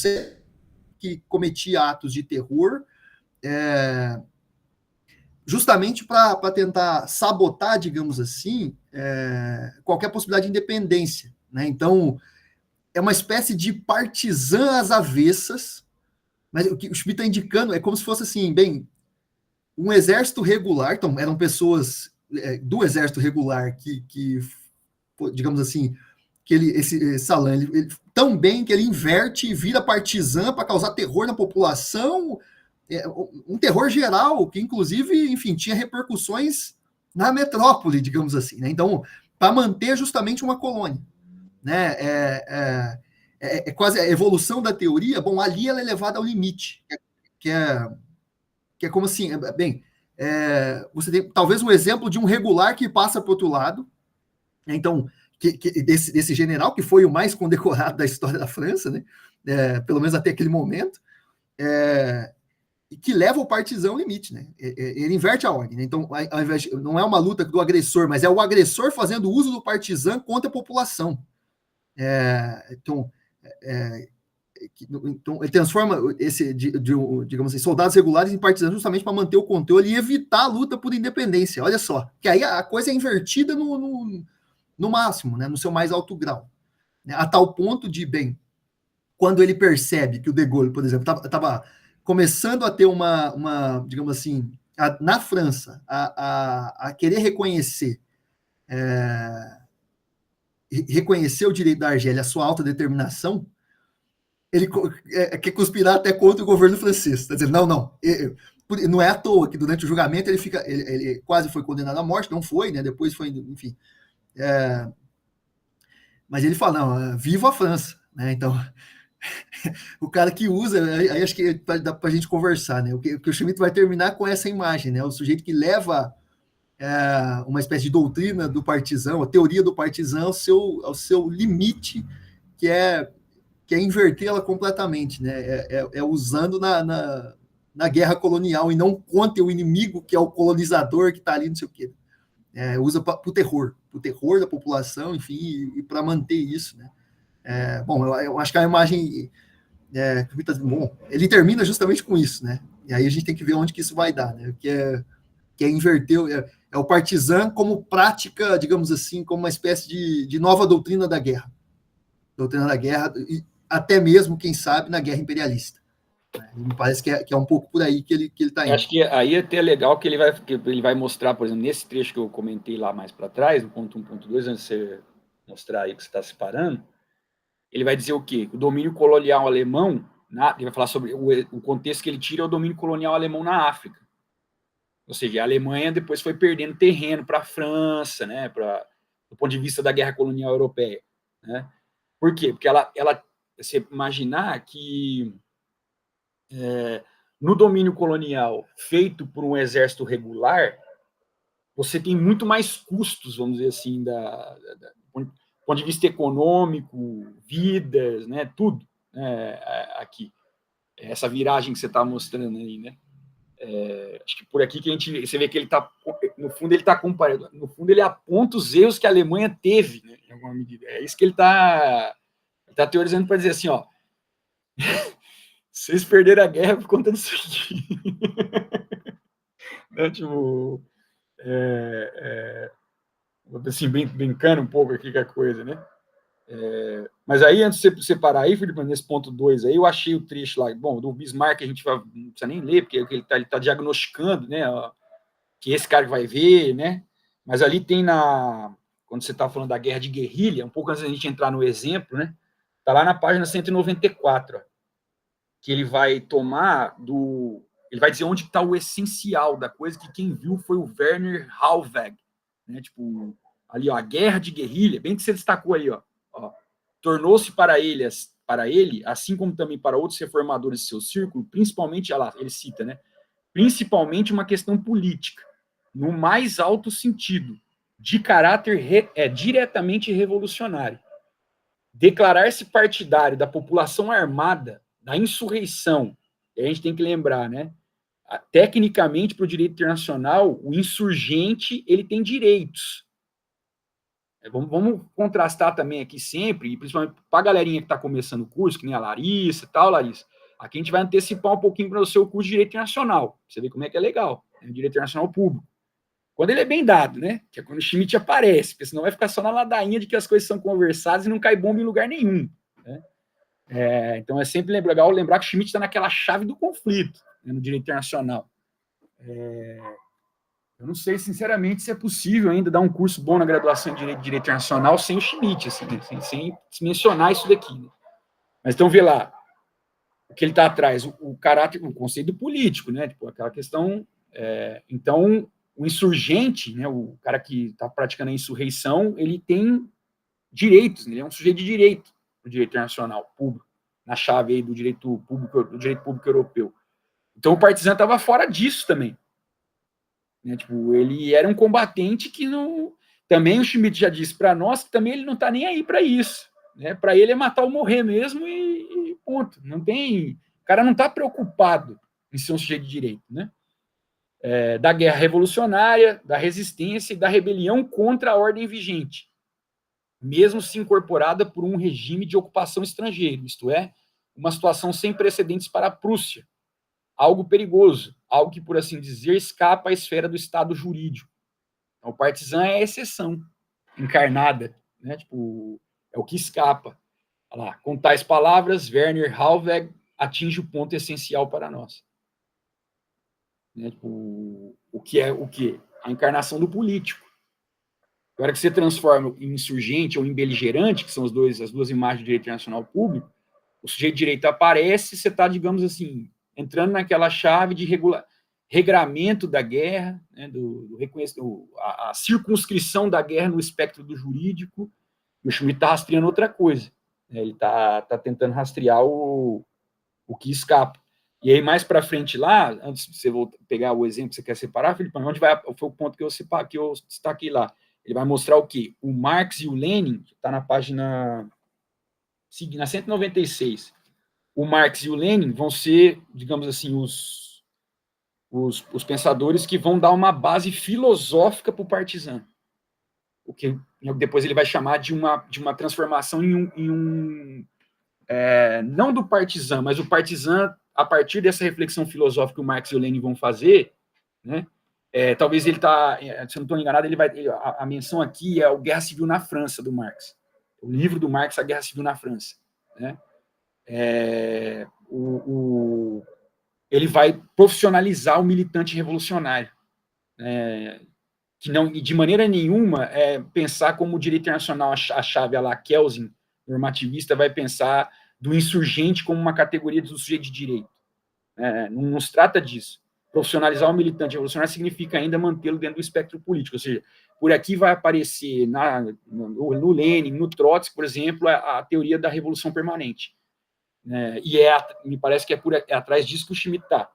que cometia atos de terror, justamente para tentar sabotar, digamos assim, qualquer possibilidade de independência, né? Então é uma espécie de partizan às avessas, mas o que o Schmitt está indicando é como se fosse assim, bem, um exército regular, então eram pessoas do exército regular que digamos assim, que esse Salam, ele tão bem que ele inverte e vira partizan para causar terror na população, um terror geral, que inclusive, enfim, tinha repercussões na metrópole, digamos assim, né? Então, para manter justamente uma colônia. Né? Quase a evolução da teoria, bom, ali ela é levada ao limite, que é como assim, bem, você tem talvez um exemplo de um regular que passa para o outro lado, né? Então, desse general, que foi o mais condecorado da história da França, né? Pelo menos até aquele momento, e que leva o partizan ao limite, né? Ele inverte a ordem, né? Então, ao invés não é uma luta do agressor, mas é o agressor fazendo uso do partizan contra a população. Então, ele transforma digamos assim, soldados regulares em partisanos justamente para manter o controle e evitar a luta por independência. Olha só, que aí a coisa é invertida no máximo, né, no seu mais alto grau. Né, a tal ponto de, bem, quando ele percebe que o De Gaulle, por exemplo, estava começando a ter digamos assim, na França, a querer reconhecer o direito da Argélia, a sua autodeterminação, ele quer conspirar até contra o governo francês. Está dizendo, não é à toa que durante o julgamento ele quase foi condenado à morte, não foi, né? Depois foi, enfim. Mas ele fala, não, viva a França, né? Então, o cara que usa, aí acho que dá para a gente conversar, né? O que o Schmitt vai terminar com essa imagem, né? O sujeito que leva uma espécie de doutrina do partizan, a teoria do partizan ao seu limite, que é invertê-la completamente, né? Usando na guerra colonial e não contra o inimigo, que é o colonizador que está ali, não sei o quê. Usa para o terror da população, enfim, e para manter isso, né? Bom, eu acho que a imagem bom, ele termina justamente com isso, né? E aí a gente tem que ver onde que isso vai dar, né? Que é inverter, o partizan como prática, digamos assim, como uma espécie de nova doutrina da guerra. Doutrina da guerra, e até mesmo, quem sabe, na guerra imperialista. Me parece que é um pouco por aí que ele está indo. Acho que aí é até legal que ele vai mostrar, por exemplo, nesse trecho que eu comentei lá mais para trás, no ponto 1.2, antes de você mostrar aí que você está separando, ele vai dizer o quê? O domínio colonial alemão, ele vai falar sobre o contexto que ele tira é o domínio colonial alemão na África. Ou seja, a Alemanha depois foi perdendo terreno para a França, né, do ponto de vista da guerra colonial europeia. Né? Por quê? Porque você imaginar que no domínio colonial feito por um exército regular, você tem muito mais custos, vamos dizer assim, do ponto de vista econômico, vidas, né, tudo, né, aqui. Essa viragem que você está mostrando aí, né? Acho que por aqui que você vê que ele está, no fundo ele está comparando, no fundo ele aponta os erros que a Alemanha teve, né, em alguma medida. É isso que ele está teorizando para dizer assim, ó, vocês perderam a guerra por conta disso aqui. Né, tipo, assim, brincando um pouco aqui com a coisa, né? Mas aí, antes de você separar aí, Felipe, nesse ponto 2 aí, eu achei o trecho lá, bom, do Bismarck a gente não precisa nem ler, porque ele tá diagnosticando, né, que esse cara vai ver, né? Mas ali tem quando você está falando da guerra de guerrilha, um pouco antes da gente entrar no exemplo, né? Tá lá na página 194, ó, que ele vai ele vai dizer onde está o essencial da coisa, que quem viu foi o Werner Halweg, né? Tipo, ali, ó, a guerra de guerrilha, bem que você destacou aí, ó tornou-se para ele, assim como também para outros reformadores de seu círculo, principalmente, olha lá, ele cita, né? Principalmente uma questão política, no mais alto sentido, de caráter diretamente revolucionário. Declarar-se partidário da população armada, da insurreição, a gente tem que lembrar, né? Tecnicamente, para o direito internacional, o insurgente ele tem direitos. Vamos contrastar também aqui sempre, e principalmente para a galerinha que está começando o curso, que nem a Larissa e tal, Larissa. Aqui a gente vai antecipar um pouquinho para o seu curso de Direito Internacional, pra você ver como é que é legal, né? Direito Internacional Público. Quando ele é bem dado, né? Que é quando o Schmitt aparece, porque senão vai ficar só na ladainha de que as coisas são conversadas e não cai bomba em lugar nenhum. Né? Então é sempre legal lembrar que o Schmitt está naquela chave do conflito, né, no Direito Internacional. Eu não sei, sinceramente, se é possível ainda dar um curso bom na graduação de Direito Internacional sem o Schmitt, assim, né? sem mencionar isso daqui. Né? Mas então, vê lá, o que ele está atrás, o caráter, o conceito político, né? Tipo, aquela questão. Então, o insurgente, né? O cara que está praticando a insurreição, ele tem direitos, né? Ele é um sujeito de direito no direito internacional público, na chave aí do direito público europeu. Então, o partizan estava fora disso também. Né, tipo, ele era um combatente que não. Também o Schmitt já disse para nós que também ele não está nem aí para isso. Né? Para ele é matar ou morrer mesmo e ponto. Não tem. O cara não está preocupado em ser um sujeito de direito. Né? Da guerra revolucionária, da resistência e da rebelião contra a ordem vigente, mesmo se incorporada por um regime de ocupação estrangeiro, isto é, uma situação sem precedentes para a Prússia. Algo perigoso, algo que, por assim dizer, escapa à esfera do Estado jurídico. Então, o partizan é a exceção encarnada, né? Tipo, é o que escapa. Olha lá, com tais palavras, Werner Halweg atinge o ponto essencial para nós. Né? Tipo, o que é o quê? A encarnação do político. Agora que você transforma em insurgente ou em beligerante, que são as duas imagens do direito internacional público, o sujeito de direito aparece, você está, digamos assim, entrando naquela chave de regramento da guerra, né, a circunscrição da guerra no espectro do jurídico, e o Schmitt está rastreando outra coisa. Né, ele está tentando rastrear o que escapa. E aí, mais para frente lá, antes de você pegar o exemplo que você quer separar, Felipe, onde foi o ponto que eu destaquei lá? Ele vai mostrar o quê? O Marx e o Lenin, que está na página 196, o Marx e o Lenin vão ser, digamos assim, os os pensadores que vão dar uma base filosófica para o Partizan, o que depois ele vai chamar de uma transformação não do Partizan, mas o Partizan, a partir dessa reflexão filosófica que o Marx e o Lenin vão fazer, né? Talvez ele se eu não estou enganado, a menção aqui é o Guerra Civil na França, do Marx. O livro do Marx, A Guerra Civil na França. Né? Ele vai profissionalizar o militante revolucionário, que não, de maneira nenhuma, pensar como o direito internacional, a chave, a la Kelsen, normativista, vai pensar do insurgente como uma categoria do sujeito de direito. Não se trata disso. Profissionalizar o militante revolucionário significa ainda mantê-lo dentro do espectro político, ou seja, por aqui vai aparecer no Lenin, no Trotsky, por exemplo, a teoria da revolução permanente. E me parece que é atrás disso que o Schmitt está,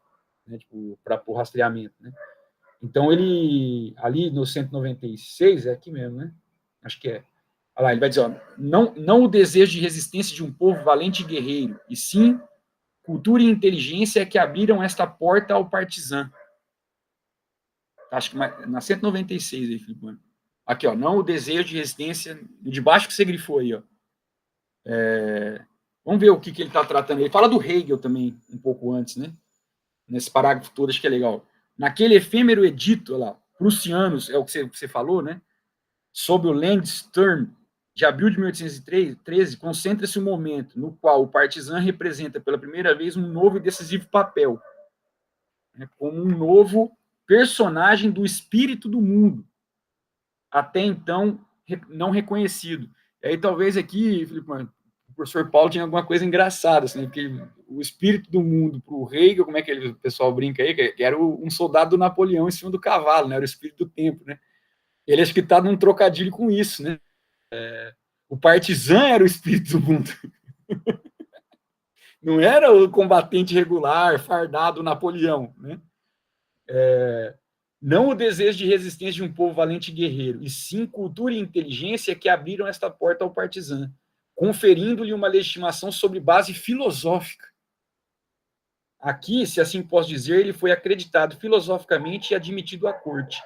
né, tipo, para o rastreamento. Né? Então, ele, ali no 196, é aqui mesmo, né? Acho que é. Olha lá, ele vai dizer, ó, não o desejo de resistência de um povo valente e guerreiro, e sim cultura e inteligência que abriram esta porta ao Partizan. Acho que na 196 aí, Filipe. Aqui, ó, não o desejo de resistência, de baixo que você grifou aí, ó. Vamos ver o que ele está tratando. Ele fala do Hegel também, um pouco antes, né? Nesse parágrafo todo, acho que é legal. Naquele efêmero edito, olha lá, prussianos, é o que você falou, né? Sob o Landsturm, de abril de 1813, concentra-se um momento no qual o Partizan representa pela primeira vez um novo e decisivo papel, né, como um novo personagem do espírito do mundo, até então não reconhecido. E aí talvez aqui, Felipe, o professor Paulo tinha alguma coisa engraçada, assim, porque o espírito do mundo para o Hegel, como é que o pessoal brinca aí, que era um soldado do Napoleão em cima do cavalo, né, era o espírito do tempo, né? Ele acho que está num trocadilho com isso, né? O Partizan era o espírito do mundo. Não era o combatente regular, fardado Napoleão, né? Não o desejo de resistência de um povo valente e guerreiro, e sim cultura e inteligência que abriram esta porta ao Partizan, conferindo-lhe uma legitimação sobre base filosófica. Aqui, se assim posso dizer, ele foi acreditado filosoficamente e admitido à corte.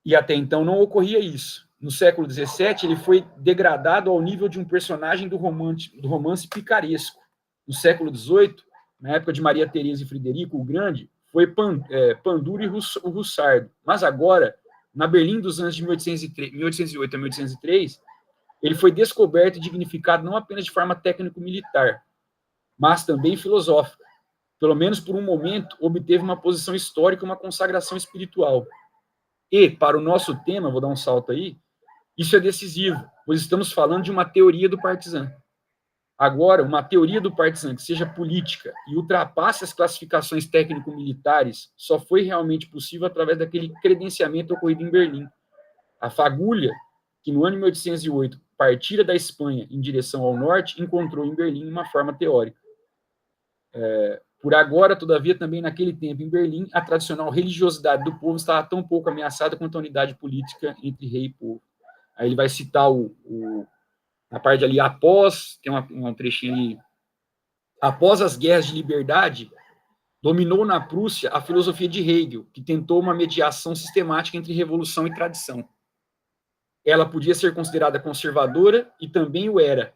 E até então não ocorria isso. No século XVII, ele foi degradado ao nível de um personagem do romance picaresco. No século XVIII, na época de Maria Teresa e Frederico o Grande, foi Panduro e o Russardo. Mas agora, na Berlim dos anos de 1808 a 1803, ele foi descoberto e dignificado não apenas de forma técnico-militar, mas também filosófica. Pelo menos por um momento, obteve uma posição histórica e uma consagração espiritual. E, para o nosso tema, vou dar um salto aí, isso é decisivo, pois estamos falando de uma teoria do Partizan. Agora, uma teoria do Partizan que seja política e ultrapasse as classificações técnico-militares só foi realmente possível através daquele credenciamento ocorrido em Berlim. A fagulha, que no ano de 1808 partira da Espanha em direção ao norte, encontrou em Berlim uma forma teórica. Por agora, todavia, também naquele tempo em Berlim, a tradicional religiosidade do povo estava tão pouco ameaçada quanto a unidade política entre rei e povo. Aí ele vai citar na parte ali, tem um trechinho ali, após as guerras de liberdade, dominou na Prússia a filosofia de Hegel, que tentou uma mediação sistemática entre revolução e tradição. Ela podia ser considerada conservadora e também o era,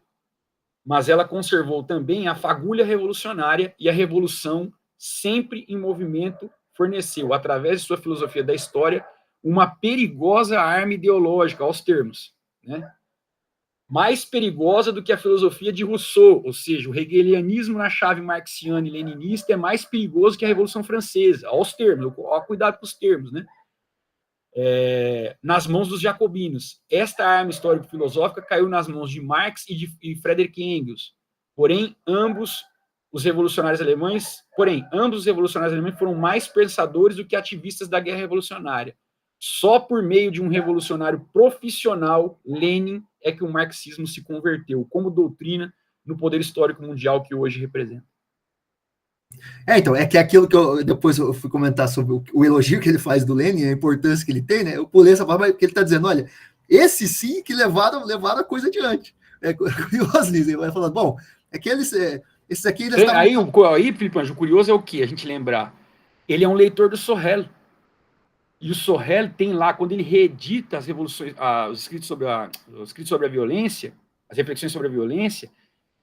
mas ela conservou também a fagulha revolucionária e a revolução, sempre em movimento, forneceu, através de sua filosofia da história, uma perigosa arma ideológica, aos termos, né? Mais perigosa do que a filosofia de Rousseau, ou seja, o hegelianismo na chave marxiana e leninista é mais perigoso que a Revolução Francesa, aos termos, cuidado com os termos, né? Nas mãos dos jacobinos. Esta arma histórico-filosófica caiu nas mãos de Marx e de Friedrich Engels. Porém, ambos os revolucionários alemães foram mais pensadores do que ativistas da guerra revolucionária. Só por meio de um revolucionário profissional, Lenin, é que o marxismo se converteu como doutrina no poder histórico mundial que hoje representa. Então, é que aquilo que depois eu fui comentar sobre o elogio que ele faz do Lenin, a importância que ele tem, né? Eu pulei essa parte, porque ele está dizendo, olha, esses sim que levaram a coisa adiante. Curioso, ele vai falando, bom, esses aqui... Aí, Filipe Anjo, o curioso é o quê? A gente lembrar. ele é um leitor do Sorel. E o Sorel tem lá, quando ele reedita as revoluções, os escritos sobre a violência, as reflexões sobre a violência,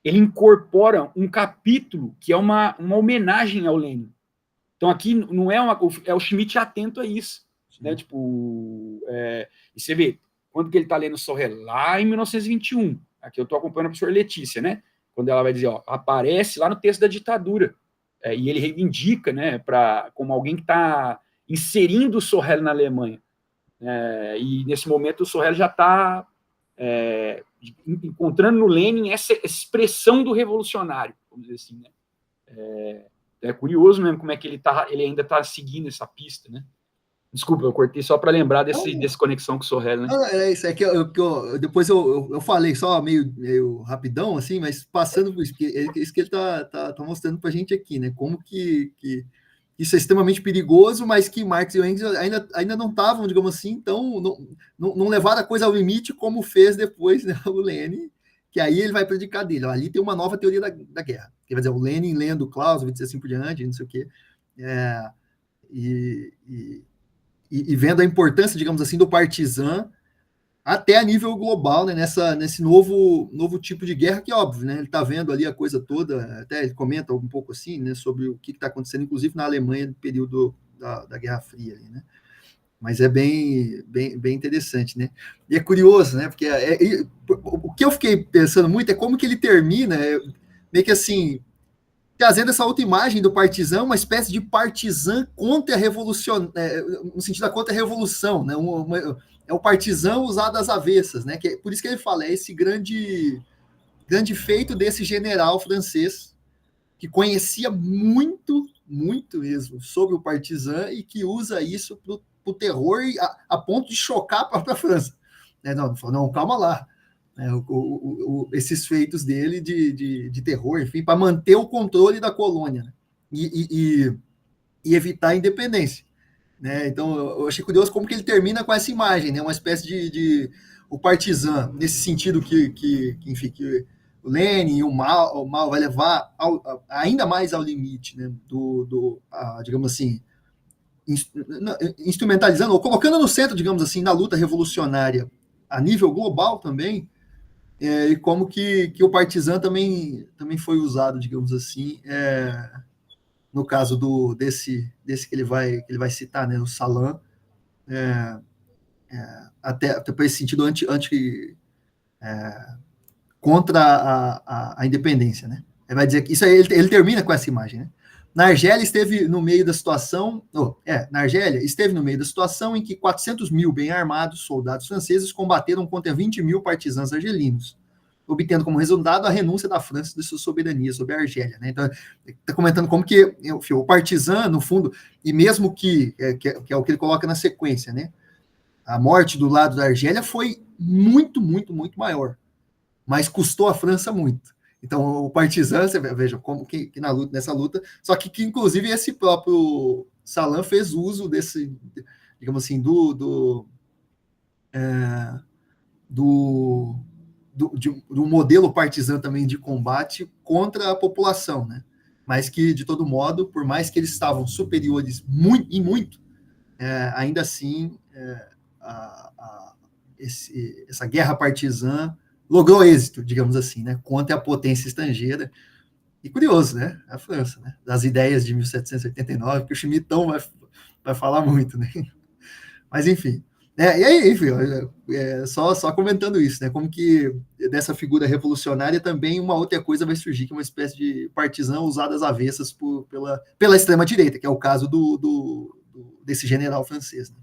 ele incorpora um capítulo que é uma homenagem ao Lenin. Então aqui não é o Schmitt atento a isso, né? Tipo, e você vê quando que ele está lendo Sorel lá em 1921. Aqui eu estou acompanhando a professora Letícia, né? Quando ela vai dizer, ó, aparece lá no texto da ditadura, e ele reivindica, né, como alguém que está inserindo o Sorel na Alemanha. E nesse momento o Sorel já está encontrando no Lenin essa expressão do revolucionário, vamos dizer assim, né? É curioso mesmo como é que ele ainda está seguindo essa pista, né? Desculpa, eu cortei só para lembrar dessa conexão com o Sorel, né? Isso é que depois eu falei só meio rapidão, assim, mas passando por isso, que isso que ele tá mostrando para a gente aqui, né? Como que isso é extremamente perigoso, mas que Marx e Engels ainda não estavam, digamos assim, então não levaram a coisa ao limite como fez depois, né, o Lenin, que aí ele vai predicar dele. Ó, ali tem uma nova teoria da guerra. Quer dizer, o Lenin lendo Clausewitz, assim por diante, não sei o quê. E vendo a importância, digamos assim, do partizan até a nível global, né, nesse novo tipo de guerra, que é óbvio, né, ele está vendo ali a coisa toda, até ele comenta um pouco assim, né, sobre o que está acontecendo, inclusive na Alemanha, no período da Guerra Fria, ali, né, mas é bem interessante, né, e é curioso, né, porque o que eu fiquei pensando muito é como que ele termina, meio que assim, trazendo essa outra imagem do partizan, uma espécie de partizan contra a revolução, no sentido da contra-revolução, né? É o partizan usado às avessas, né? Por isso que ele fala, é esse grande feito desse general francês que conhecia muito mesmo sobre o partizan e que usa isso para o terror a ponto de chocar a própria França. Não, calma lá. Esses feitos dele de terror, enfim, para manter o controle da colônia, né? e evitar a independência, né? Então eu achei curioso como que ele termina com essa imagem, né? Uma espécie de o partizan, nesse sentido enfim, que o Lenin e o Mao vai levar ainda mais ao limite, né? Digamos assim, instrumentalizando ou colocando no centro, digamos assim, na luta revolucionária a nível global também. E como que o partizan também foi usado, digamos assim, no caso desse que ele vai citar, né, o Salan, até por esse sentido contra a independência, né? Ele vai dizer que isso aí, ele termina com essa imagem, né? Na Argélia esteve no meio da situação, na Argélia esteve no meio da situação em que 400 mil bem armados soldados franceses combateram contra 20 mil partisãs argelinos, obtendo como resultado a renúncia da França de sua soberania sobre a Argélia, né? Então, está comentando como que o partizan, no fundo, e mesmo que é o que ele coloca na sequência, né? A morte do lado da Argélia foi muito maior, mas custou a França muito. Então, o partizan, você veja como que nessa luta, só que inclusive esse próprio Salan fez uso desse, digamos assim, do modelo partizan também de combate contra a população, né? Mas que, de todo modo, por mais que eles estavam superiores muito, ainda assim, essa guerra partizan logrou êxito, digamos assim, né? Contra a potência estrangeira. E curioso, né? A França, né? Das ideias de 1789, que o Schmittão vai falar muito, né? Mas, enfim. E aí, enfim, só comentando isso, né? Como que dessa figura revolucionária também uma outra coisa vai surgir, que é uma espécie de partizan usada às avessas pela extrema-direita, que é o caso desse general francês. Né?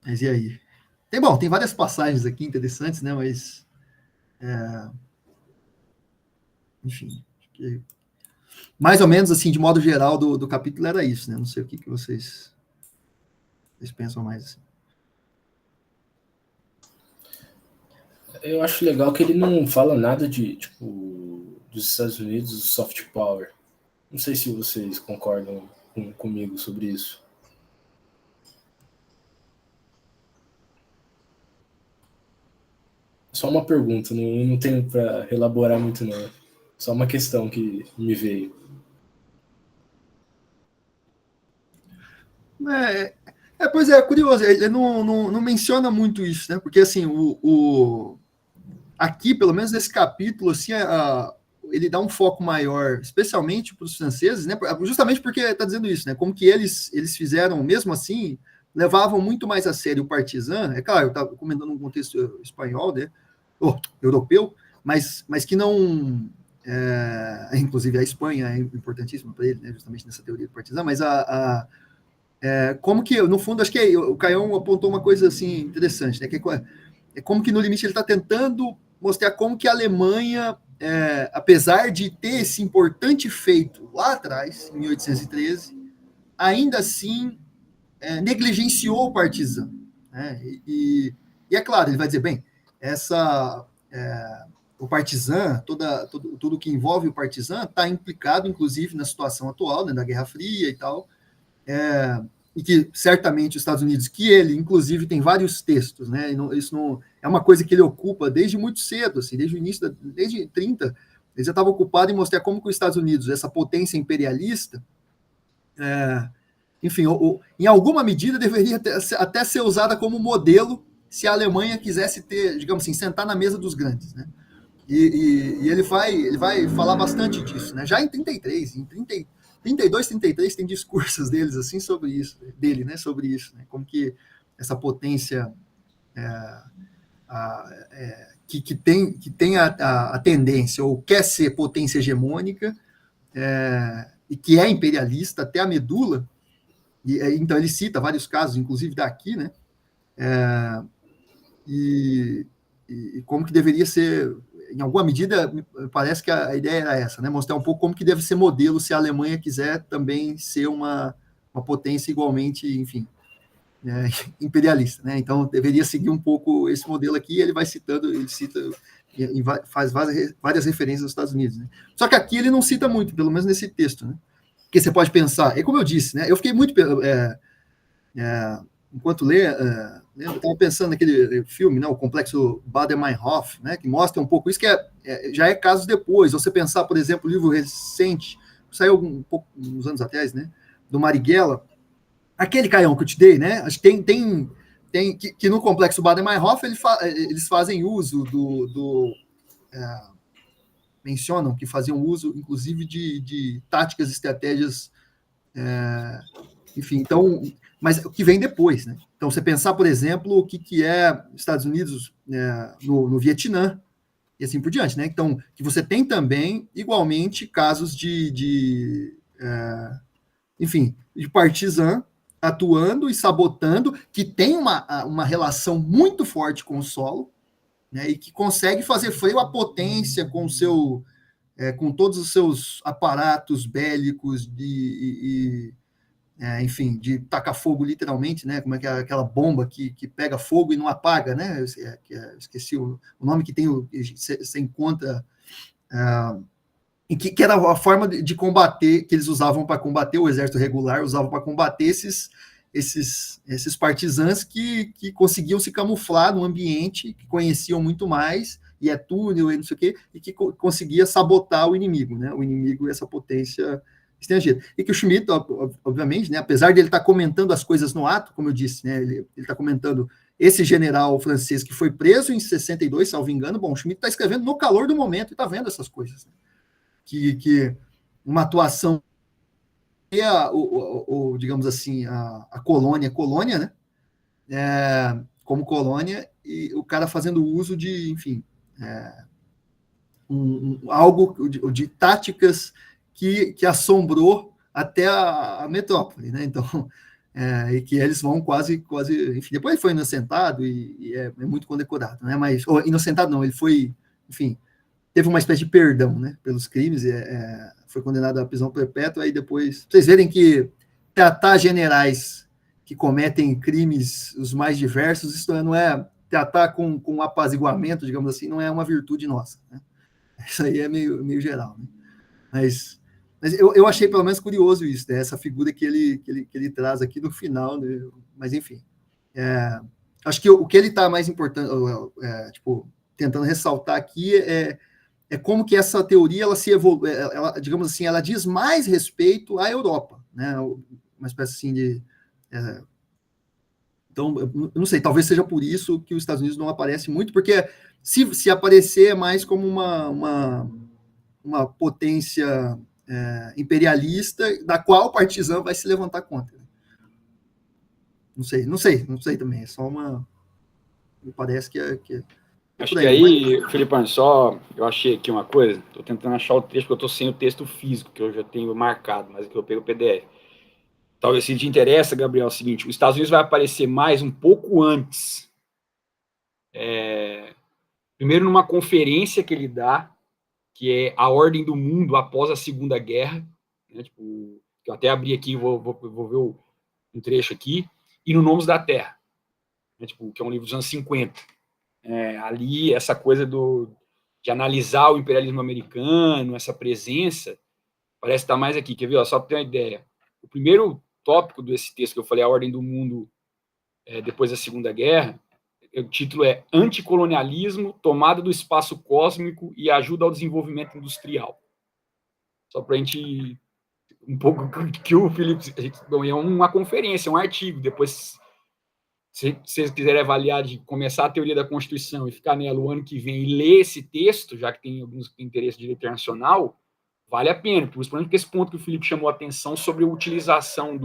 Mas e aí? Tem várias passagens aqui interessantes, né? Mas, enfim, mais ou menos assim, de modo geral, do capítulo era isso, né? Não sei o que vocês pensam mais assim. Eu acho legal que ele não fala nada de, tipo, dos Estados Unidos, do soft power. Não sei se vocês concordam comigo sobre isso. Só uma pergunta, não tenho para elaborar muito não. Só uma questão que me veio. Pois é, curioso, ele não menciona muito isso, né? Porque, assim, aqui, pelo menos nesse capítulo, assim, ele dá um foco maior, especialmente para os franceses, né? Justamente porque está dizendo isso, né? Como que eles fizeram, mesmo assim, levavam muito mais a sério o Partizan. É claro, eu estava comentando num contexto espanhol, né? Ou europeu, mas que não... inclusive a Espanha é importantíssima para ele, né? Justamente nessa teoria do Partizan, mas como que, no fundo, acho que o Caião apontou uma coisa assim interessante, né? Que é como que no limite ele está tentando mostrar como que a Alemanha, apesar de ter esse importante feito lá atrás, em 1813, ainda assim negligenciou o Partizan. Né? E é claro, ele vai dizer, bem, o Partizan, tudo que envolve o Partizan está implicado, inclusive, na situação atual, né, da Guerra Fria e tal, e que certamente os Estados Unidos, que ele, inclusive, tem vários textos, né? Isso não é uma coisa que ele ocupa desde muito cedo, assim, desde o início, desde 30, ele já estava ocupado em mostrar como que os Estados Unidos, essa potência imperialista, enfim, em alguma medida deveria até ser usada como modelo se a Alemanha quisesse ter, digamos assim, sentar na mesa dos grandes, né? E ele vai falar bastante disso, né? Já em 33, em 32, 33 tem discursos deles assim sobre isso, né? Sobre isso, né? Como que essa potência que tem a tendência ou quer ser potência hegemônica e que é imperialista até a medula. Então ele cita vários casos, inclusive daqui, né? E como que deveria ser, em alguma medida, parece que a ideia era essa, né? Mostrar um pouco como que deve ser modelo se a Alemanha quiser também ser uma potência igualmente, enfim, imperialista, né? Então deveria seguir um pouco esse modelo aqui. Ele cita faz várias referências aos Estados Unidos, né? Só que aqui ele não cita muito, pelo menos nesse texto, né? Porque você pode pensar, como eu disse, né? Eu fiquei muito enquanto eu estava pensando naquele filme, né, o Complexo Baader-Meinhof, né, que mostra um pouco isso, que já é casos depois. Você pensar, por exemplo, o livro recente, saiu uns anos atrás, né, do Marighella, aquele Caião que eu te dei, né, acho que tem que no Complexo Baader-Meinhof eles fazem uso mencionam que faziam uso, inclusive, de táticas, estratégias, enfim, então, mas o que vem depois, né? Então, você pensar, por exemplo, o que é Estados Unidos no Vietnã, e assim por diante, né? Então, que você tem também, igualmente, casos enfim, de partizan atuando e sabotando, que tem uma relação muito forte com o solo, né? E que consegue fazer freio à potência com todos os seus aparatos bélicos enfim, de tacar fogo literalmente, né? Como é que é aquela bomba que pega fogo e não apaga, né? Esqueci o nome que tem, você encontra, que era a forma de combater, que eles usavam para combater o exército regular, usavam para combater esses partisãs que conseguiam se camuflar no ambiente, que conheciam muito mais, e túnel e não sei o quê, e que conseguia sabotar o inimigo, né? O inimigo, essa potência estrangeira. E que o Schmitt, obviamente, né, apesar de ele estar comentando as coisas no ato, como eu disse, né, ele está comentando esse general francês que foi preso em 62, salvo engano. Bom, o Schmitt está escrevendo no calor do momento e está vendo essas coisas. Né? Que uma atuação digamos assim, a colônia, né? Como colônia, e o cara fazendo uso de, enfim, algo de táticas que assombrou até a metrópole, né? Então, e que eles vão quase, enfim, depois ele foi inocentado e é muito condecorado, né? Mas, inocentado não, ele foi, enfim, teve uma espécie de perdão, né? Pelos crimes, foi condenado à prisão perpétua, aí depois, vocês verem que tratar generais que cometem crimes os mais diversos, isso não é tratar com apaziguamento, digamos assim, não é uma virtude nossa, né? Isso aí é meio geral, né? Mas eu achei pelo menos curioso isso, né? Essa figura que ele traz aqui no final, né? Mas enfim, acho que o que ele está mais importante, tipo, tentando ressaltar aqui é como que essa teoria ela se evolui, digamos assim, ela diz mais respeito à Europa, né? Uma espécie assim de Então, eu não sei, talvez seja por isso que os Estados Unidos não aparece muito, porque se aparecer é mais como uma potência imperialista, da qual o Partizan vai se levantar contra. Não sei também, é só uma... Me parece que é acho que aí, Filipão, só eu achei aqui uma coisa, estou tentando achar o texto, porque eu estou sem o texto físico, que eu já tenho marcado, mas que eu pego o PDF. Talvez se te interessa, Gabriel, é o seguinte, os Estados Unidos vai aparecer mais um pouco antes. Primeiro numa conferência que ele dá, que é a Ordem do Mundo após a Segunda Guerra, né, tipo, que eu até abri aqui, vou ver um trecho aqui, e no Nomes da Terra, né, tipo, que é um livro dos anos 50. Ali, essa coisa de analisar o imperialismo americano, essa presença, parece estar mais aqui. Quer ver? Ó, só para ter uma ideia. O primeiro tópico desse texto que eu falei, a Ordem do Mundo depois da Segunda Guerra, o título é Anticolonialismo, Tomada do Espaço Cósmico e Ajuda ao Desenvolvimento Industrial. Só para a gente... Um pouco que o Felipe... Bom, é uma conferência, um artigo. Depois, se vocês quiserem avaliar de começar a teoria da Constituição e ficar nela o ano que vem e ler esse texto, já que tem alguns interesses de direito internacional, vale a pena, principalmente porque esse ponto que o Felipe chamou a atenção sobre a utilização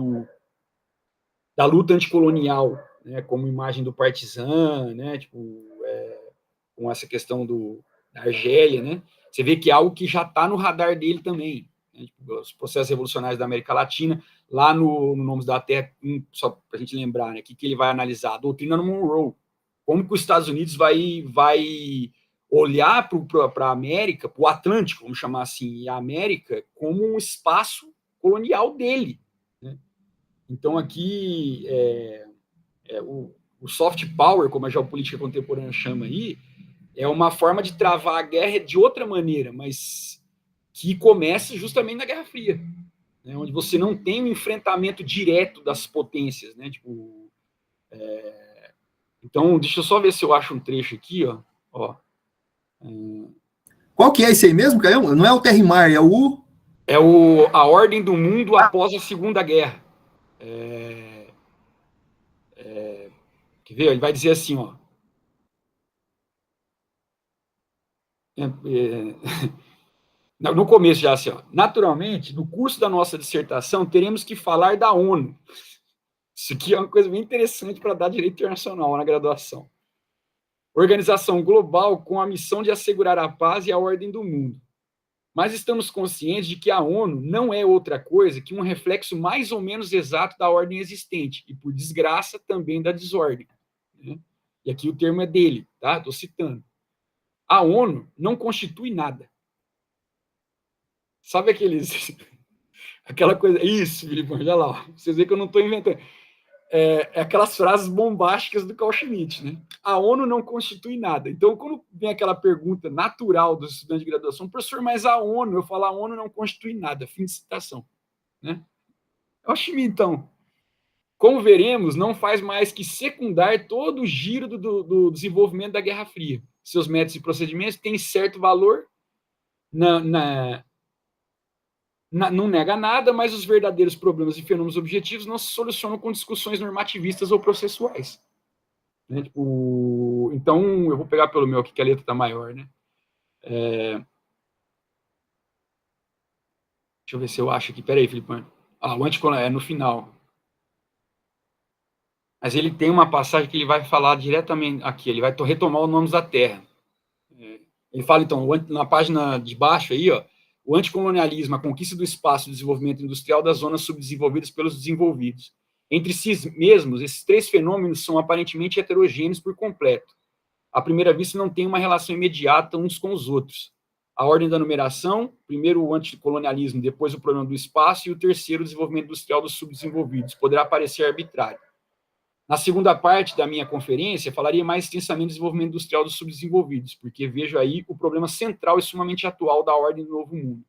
da luta anticolonial, né, como imagem do Partizan, né, tipo, com essa questão da Argélia, né, você vê que é algo que já está no radar dele também, né, tipo, os processos revolucionários da América Latina, lá no Nomes da Terra, só para a gente lembrar, né, que ele vai analisar? A doutrina no Monroe, como que os Estados Unidos vai olhar para a América, para o Atlântico, vamos chamar assim, e a América como um espaço colonial dele, né? Então, aqui, o soft power, como a geopolítica contemporânea chama aí, é uma forma de travar a guerra de outra maneira, mas que começa justamente na Guerra Fria, né, onde você não tem um enfrentamento direto das potências, né? Tipo, então, deixa eu só ver se eu acho um trecho aqui, ó. Qual que é esse aí mesmo, Caio? Não é o Terra e Mar, é o... É a Ordem do Mundo após a Segunda Guerra. Quer ver? Ele vai dizer assim, ó. No começo já assim, ó. Naturalmente, no curso da nossa dissertação, teremos que falar da ONU. Isso aqui é uma coisa bem interessante para dar direito internacional na graduação. Organização global com a missão de assegurar a paz e a ordem do mundo. Mas estamos conscientes de que a ONU não é outra coisa que um reflexo mais ou menos exato da ordem existente, e, por desgraça, também da desordem, né? E aqui o termo é dele, tá? Estou citando. A ONU não constitui nada. Sabe aquela coisa... Isso, Felipe, olha lá. Vocês veem que eu não estou inventando. Aquelas frases bombásticas do Carl Schmitt, né? A ONU não constitui nada. Então, quando vem aquela pergunta natural dos estudantes de graduação, professor, mas a ONU, eu falo, a ONU não constitui nada, fim de citação, né? É o Schmitt, então. Como veremos, não faz mais que secundar todo o giro do desenvolvimento da Guerra Fria. Seus métodos e procedimentos têm certo valor, não nega nada, mas os verdadeiros problemas e fenômenos objetivos não se solucionam com discussões normativistas ou processuais. Né? Tipo, então, eu vou pegar pelo meu aqui, que a letra está maior. Né? Deixa eu ver se eu acho aqui. Peraí, Filipão. O anticolonial é no final. Mas ele tem uma passagem que ele vai falar diretamente aqui. Ele vai retomar os nomes da Terra. Ele fala, então, na página de baixo aí, ó, o anticolonialismo, a conquista do espaço de desenvolvimento industrial das zonas subdesenvolvidas pelos desenvolvidos. Entre si mesmos, esses três fenômenos são aparentemente heterogêneos por completo. À primeira vista, não tem uma relação imediata uns com os outros. A ordem da numeração, primeiro o anticolonialismo, depois o problema do espaço, e o terceiro, o desenvolvimento industrial dos subdesenvolvidos, poderá parecer arbitrário. Na segunda parte da minha conferência, falaria mais extensamente do desenvolvimento industrial dos subdesenvolvidos, porque vejo aí o problema central e sumamente atual da ordem do novo mundo.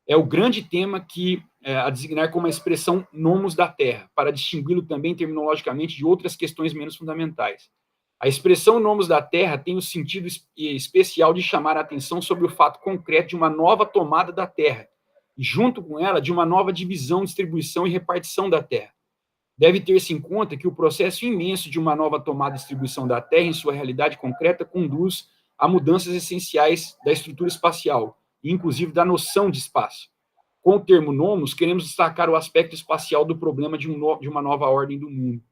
É o grande tema que a designar como a expressão nomos da Terra, para distingui-lo também terminologicamente de outras questões menos fundamentais. A expressão nomos da Terra tem o sentido especial de chamar a atenção sobre o fato concreto de uma nova tomada da Terra, e junto com ela, de uma nova divisão, distribuição e repartição da Terra. deve ter-se em conta que o processo imenso de uma nova tomada e distribuição da Terra em sua realidade concreta conduz a mudanças essenciais da estrutura espacial, inclusive da noção de espaço. Com o termo nomos, queremos destacar o aspecto espacial do problema de uma nova ordem do mundo.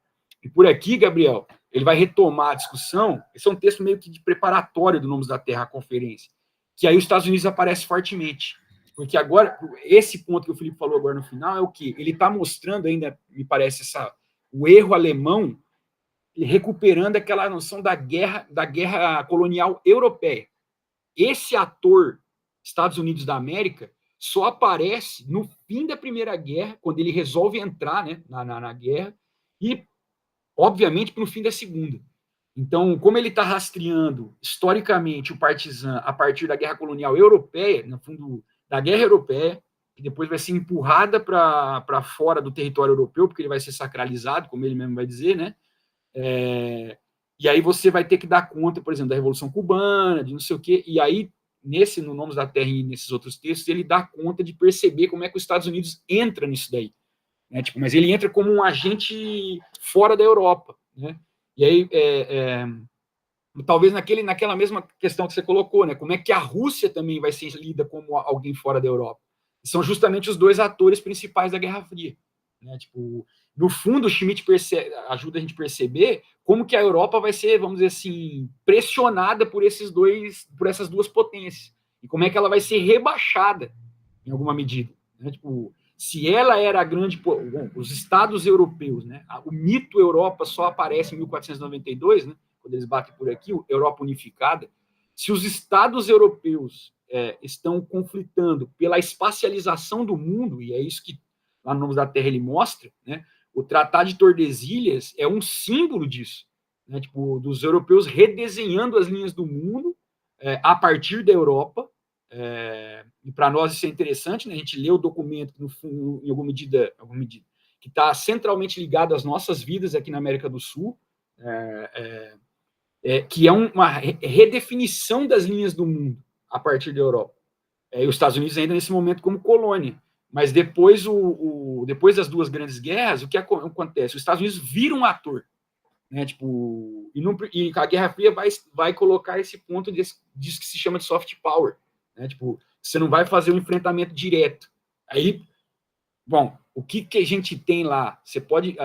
E por aqui, Gabriel, ele vai retomar a discussão, esse é um texto meio que de preparatório do Nomos da Terra, a conferência, que aí os Estados Unidos aparece fortemente. Porque agora, esse ponto que o Felipe falou agora no final é o quê? Ele está mostrando ainda, me parece, o erro alemão, recuperando aquela noção da guerra colonial europeia. Esse ator, Estados Unidos da América, só aparece no fim da Primeira Guerra, quando ele resolve entrar, né, na guerra, e, obviamente, no fim da Segunda. Então, como ele está rastreando, historicamente, o Partizan a partir da guerra colonial europeia, no fundo, da guerra europeia, que depois vai ser empurrada para fora do território europeu, porque ele vai ser sacralizado, como ele mesmo vai dizer, né? E aí você vai ter que dar conta, por exemplo, da Revolução Cubana, de não sei o quê, e aí, no Nomos da Terra e nesses outros textos, ele dá conta de perceber como é que os Estados Unidos entra nisso daí. Né? Tipo, mas ele entra como um agente fora da Europa, né? E aí, talvez naquela mesma questão que você colocou, né? Como é que a Rússia também vai ser lida como alguém fora da Europa? São justamente os dois atores principais da Guerra Fria. Né? Tipo, no fundo, o Schmitt ajuda a gente a perceber como que a Europa vai ser, vamos dizer assim, pressionada por essas duas potências. E como é que ela vai ser rebaixada, em alguma medida. Né? Tipo, se ela era a grande... Bom, os estados europeus, né? O mito Europa só aparece em 1492, né? Quando eles batem por aqui, Europa unificada. Se os estados europeus estão conflitando pela espacialização do mundo, e é isso que lá no Nomos da Terra ele mostra, né? O Tratado de Tordesilhas é um símbolo disso, né? Tipo, dos europeus redesenhando as linhas do mundo a partir da Europa. E para nós isso é interessante, né? A gente lê o documento em alguma medida que está centralmente ligado às nossas vidas aqui na América do Sul, que é uma redefinição das linhas do mundo a partir da Europa. E os Estados Unidos ainda nesse momento como colônia. Mas depois, depois das duas grandes guerras, o que acontece? Os Estados Unidos viram um ator. Né, tipo, e a Guerra Fria vai colocar esse ponto disso que se chama de soft power. Né, tipo, você não vai fazer um enfrentamento direto. Aí, bom, o que a gente tem lá? Você pode,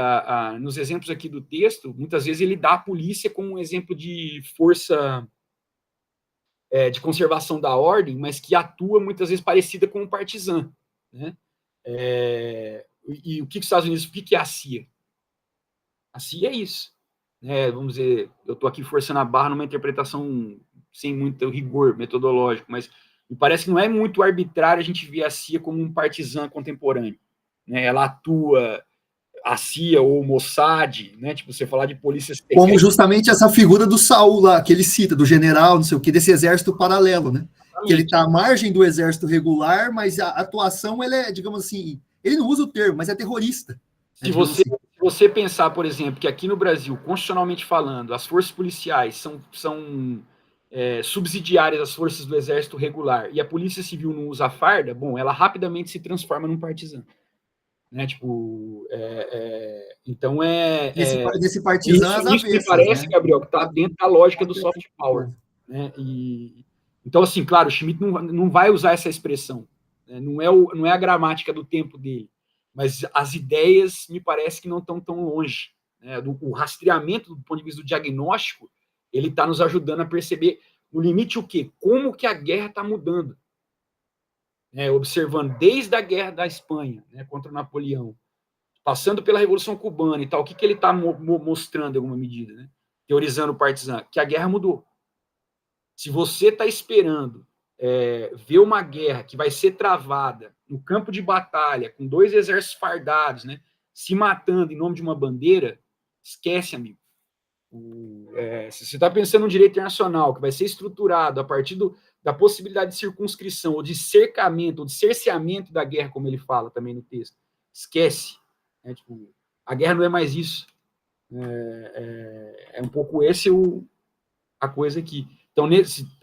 nos exemplos aqui do texto, muitas vezes ele dá a polícia como um exemplo de força de conservação da ordem, mas que atua muitas vezes parecida com um partizan. Né? E o que os Estados Unidos, o que é a CIA? A CIA é isso. Vamos dizer, eu estou aqui forçando a barra numa interpretação sem muito rigor metodológico, mas me parece que não é muito arbitrário a gente ver a CIA como um partizan contemporâneo. Né? Ela atua, a CIA ou o Mossad, né? Tipo, você falar de polícias... Como justamente essa figura do Saul lá, que ele cita, do general, não sei o que, desse exército paralelo, né? Que ele está à margem do exército regular, mas a atuação, ele é, digamos assim, ele não usa o termo, mas é terrorista. Se você pensar, por exemplo, que aqui no Brasil, constitucionalmente falando, as forças policiais são subsidiárias às forças do exército regular e a polícia civil não usa a farda, bom, ela rapidamente se transforma num partizan. Né? Tipo, então Desse partizan isso me parece, né? Gabriel, que está dentro da lógica do soft power. Né? Então, assim, claro, o Schmitt não vai usar essa expressão. Né? Não é a gramática do tempo dele. Mas as ideias me parece que não estão tão longe. Né? O rastreamento do ponto de vista do diagnóstico, ele está nos ajudando a perceber, no limite, o quê? Como que a guerra está mudando. Observando desde a guerra da Espanha, né, contra Napoleão, passando pela Revolução Cubana e tal, o que ele está mostrando em alguma medida, né? Teorizando o partizan, que a guerra mudou. Se você está esperando ver uma guerra que vai ser travada no campo de batalha, com dois exércitos fardados, né, se matando em nome de uma bandeira, esquece, amigo. Se você está pensando no direito internacional, que vai ser estruturado a partir da possibilidade de circunscrição, ou de cercamento, ou de cerceamento da guerra, como ele fala também no texto, esquece. Tipo, a guerra não é mais isso. É um pouco a coisa aqui. Então,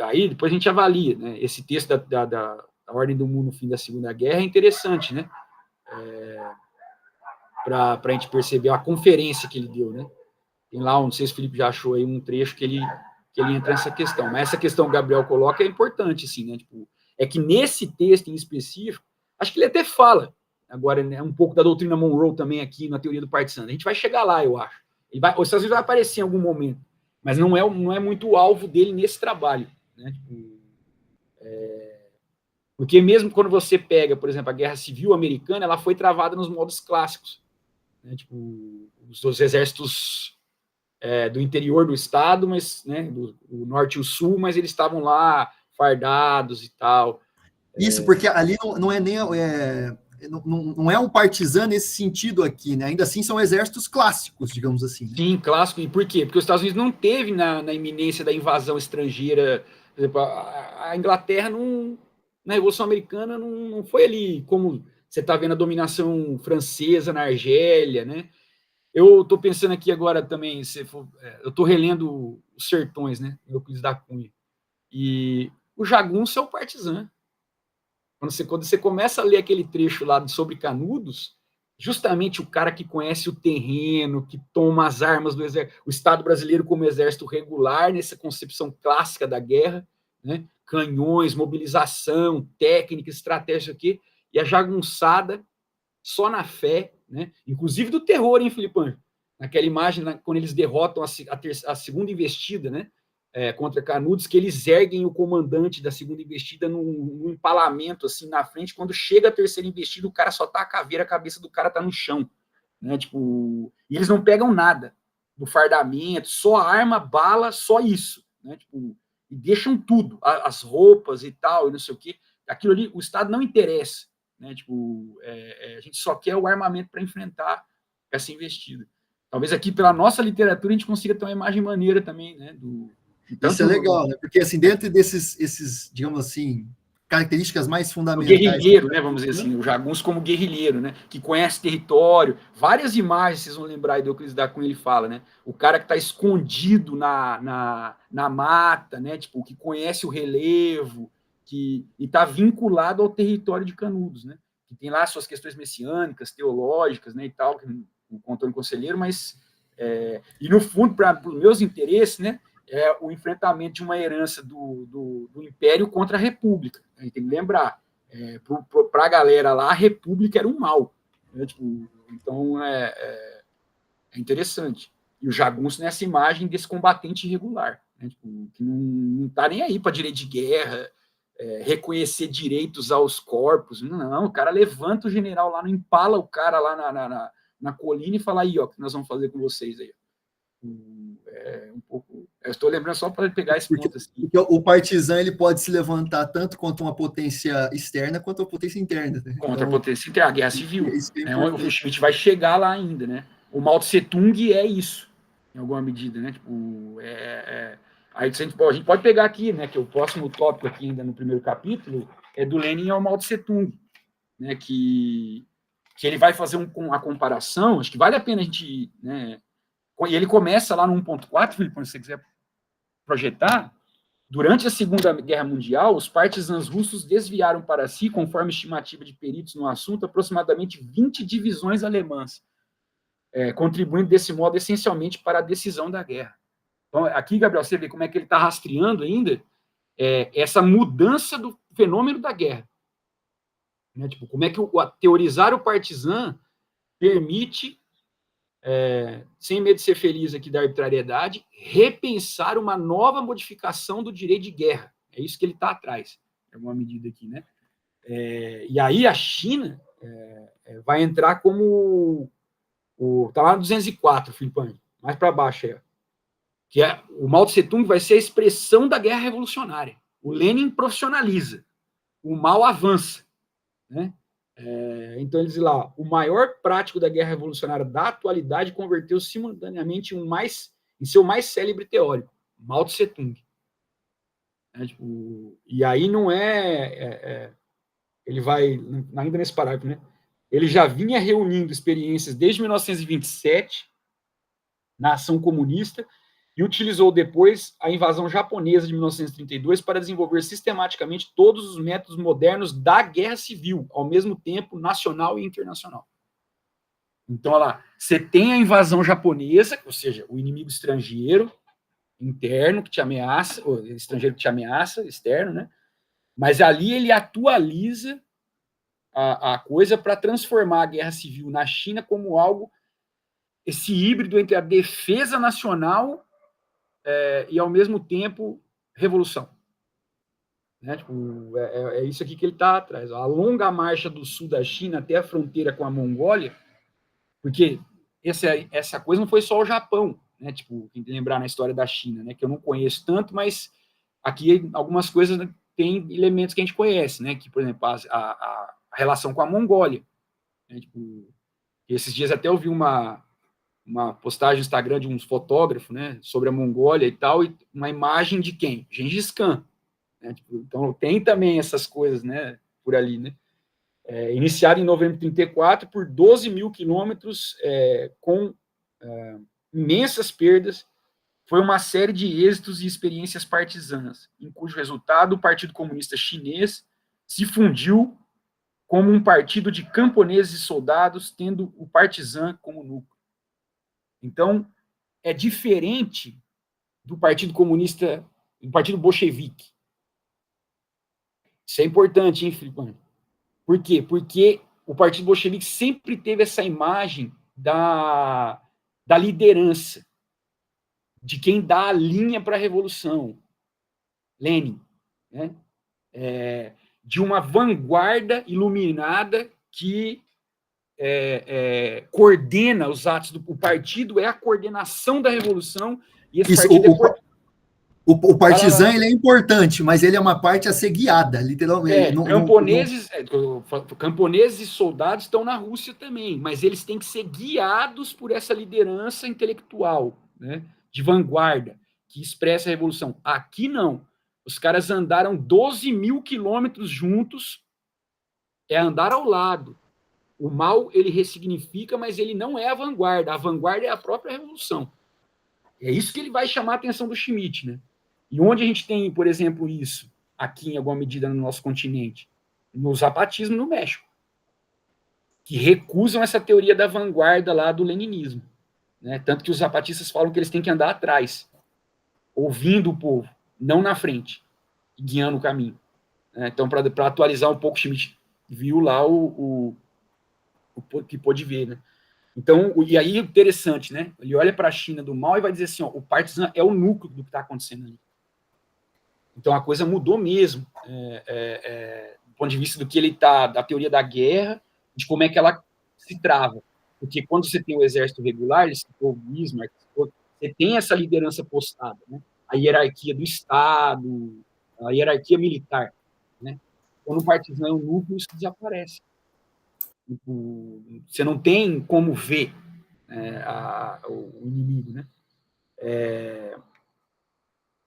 aí depois a gente avalia, né? Esse texto da Ordem do Mundo no fim da Segunda Guerra é interessante, né? para a gente perceber a conferência que ele deu, né? Tem lá, não sei se o Felipe já achou aí um trecho que ele entra nessa questão. Mas essa questão que o Gabriel coloca é importante, assim, né? Tipo, é que nesse texto em específico, acho que ele até fala, agora, né, um pouco da doutrina Monroe também aqui na teoria do partisano. A gente vai chegar lá, eu acho. Os Estados Unidos vai aparecer em algum momento, mas não é muito o alvo dele nesse trabalho, né? Tipo, porque mesmo quando você pega, por exemplo, a Guerra Civil Americana, ela foi travada nos modos clássicos, né? Tipo, os exércitos do interior do estado, mas, né, do norte e o sul, mas eles estavam lá fardados e tal. Isso, porque ali não é nem não é um partisano nesse sentido aqui, né? Ainda assim são exércitos clássicos, digamos assim. Né? Sim, clássico. E por quê? Porque os Estados Unidos não teve na iminência da invasão estrangeira. Por exemplo, a Inglaterra na Revolução Americana não foi ali como você está vendo a dominação francesa na Argélia, né? Eu estou pensando aqui agora também, eu estou relendo Os Sertões, né? Euclides da Cunha. E o jagunço é o partisano. Quando você começa a ler aquele trecho lá sobre Canudos, justamente o cara que conhece o terreno, que toma as armas do exército, o Estado brasileiro como exército regular, nessa concepção clássica da guerra, né? Canhões, mobilização, técnica, estratégia, aqui, e a jagunçada só na fé, né? Inclusive do terror, hein, Filipão? Naquela imagem, quando eles derrotam a segunda investida, né? Contra Canudos, que eles erguem o comandante da segunda investida num empalamento, assim, na frente. Quando chega a terceira investida, o cara só tá a caveira, a cabeça do cara tá no chão, né? Tipo, e eles não pegam nada do fardamento, só arma, bala, só isso, né? Tipo, e deixam tudo, as roupas e tal, e não sei o quê. Aquilo ali, o Estado não interessa, né? Tipo, a gente só quer o armamento para enfrentar essa investida. Talvez aqui, pela nossa literatura, a gente consiga ter uma imagem maneira também, né? Isso é legal, né? Porque, assim, dentro desses, digamos assim, características mais fundamentais... O guerrilheiro, né? Vamos dizer assim, o jagunço como guerrilheiro, né? Que conhece território. Várias imagens, vocês vão lembrar aí do Euclides da Cunha, ele fala, né? O cara que está escondido na mata, né? Tipo, que conhece o relevo, e está vinculado ao território de Canudos, né? Que tem lá suas questões messiânicas, teológicas, né? E tal, que não contou no conselheiro, mas... e, no fundo, para os meus interesses, né? É o enfrentamento de uma herança do Império contra a República. A gente tem que lembrar, para a galera lá, a República era um mal. Né? Tipo, então, é interessante. E o jagunço nessa imagem desse combatente irregular, né? Tipo, que não está nem aí para direito de guerra, reconhecer direitos aos corpos. Não, o cara levanta o general lá, não empala o cara lá na colina e fala aí, ó, o que nós vamos fazer com vocês aí. Um pouco. Eu estou lembrando só para pegar esse ponto. Assim. Porque o partisano ele pode se levantar tanto contra uma potência externa quanto uma potência interna. Né? Contra a potência interna, a guerra civil. O Schmitt vai chegar lá ainda, né? O Mao Tse Tung é isso, em alguma medida, né? Tipo, aí a gente pode pegar aqui, né? Que o próximo tópico aqui ainda no primeiro capítulo é do Lenin ao Mao Tse Tung, né? Que ele vai fazer uma comparação. Acho que vale a pena a gente, né? E ele começa lá no 1.4, Felipe, se você quiser projetar. Durante a Segunda Guerra Mundial, os partisãos russos desviaram para si, conforme estimativa de peritos no assunto, aproximadamente 20 divisões alemãs, contribuindo desse modo essencialmente para a decisão da guerra. Então, aqui, Gabriel, você vê como é que ele está rastreando ainda essa mudança do fenômeno da guerra. Né? Tipo, como é que teorizar o partisã permite, sem medo de ser feliz aqui da arbitrariedade, repensar uma nova modificação do direito de guerra. É isso que ele está atrás, em alguma medida aqui, né? E aí a China vai entrar como está lá no 204, Filipão, mais para baixo aí, que o Mao Tse Tung vai ser a expressão da guerra revolucionária. O Lenin profissionaliza, o Mao avança, né? Então, eles dizem lá, o maior prático da guerra revolucionária da atualidade converteu simultaneamente em seu mais célebre teórico, Mao Tse Tung. Tipo, e aí não ele vai, ainda nesse parágrafo, né? Ele já vinha reunindo experiências desde 1927 na ação comunista e utilizou depois a invasão japonesa de 1932 para desenvolver sistematicamente todos os métodos modernos da guerra civil, ao mesmo tempo nacional e internacional. Então, olha lá, você tem a invasão japonesa, ou seja, o inimigo estrangeiro, interno, que te ameaça, ou estrangeiro que te ameaça, externo, né? Mas ali ele atualiza a coisa para transformar a guerra civil na China como algo, esse híbrido entre a defesa nacional e, ao mesmo tempo, revolução. Né? Tipo, é isso aqui que ele está atrás. A longa marcha do sul da China até a fronteira com a Mongólia, porque essa coisa não foi só o Japão, né? Tipo, tem que lembrar na história da China, né? Que eu não conheço tanto, mas aqui algumas coisas tem elementos que a gente conhece, né? Que, por exemplo, a relação com a Mongólia. Né? Tipo, esses dias até eu vi uma postagem no Instagram de uns fotógrafos, né? Sobre a Mongólia e tal, e uma imagem de quem? Gengis Khan. Né? Tipo, então tem também essas coisas, né? Por ali, né? Iniciado em novembro de 34 por 12 mil quilômetros, com imensas perdas, foi uma série de êxitos e experiências partisanas, em cujo resultado o Partido Comunista Chinês se fundiu como um partido de camponeses e soldados, tendo o partizan como núcleo. Então, é diferente do Partido Comunista, do Partido Bolchevique. Isso é importante, hein, Filipão? Por quê? Porque o Partido Bolchevique sempre teve essa imagem da liderança, de quem dá a linha para a revolução. Lenin, né? De uma vanguarda iluminada que coordena os atos o partido, é a coordenação da revolução, e esse Isso, partido o partizan ele é importante, mas ele é uma parte a ser guiada, literalmente. Camponeses e soldados estão na Rússia também, mas eles têm que ser guiados por essa liderança intelectual, né, de vanguarda, que expressa a revolução. Aqui não. Os caras andaram 12 mil quilômetros juntos, andar ao lado. O mal, ele ressignifica, mas ele não é a vanguarda. A vanguarda é a própria revolução. É isso que ele vai chamar a atenção do Schmitt, né? E onde a gente tem, por exemplo, isso, aqui em alguma medida no nosso continente? No zapatismo no México, que recusam essa teoria da vanguarda lá do leninismo. Né? Tanto que os zapatistas falam que eles têm que andar atrás, ouvindo o povo, não na frente, guiando o caminho. Então, para atualizar um pouco, o Schmitt viu lá o que pôde ver, né? Então, e aí interessante, né? Ele olha para a China do mal e vai dizer assim, ó, o partizan é o núcleo do que está acontecendo ali. Então a coisa mudou mesmo, do ponto de vista do que ele está, da teoria da guerra, de como é que ela se trava. Porque quando você tem o exército regular, ele citou o Bismarck, você tem essa liderança postada, né? A hierarquia do Estado, a hierarquia militar, né? Quando o partizan é o núcleo, isso desaparece. Você não tem como ver o inimigo, né?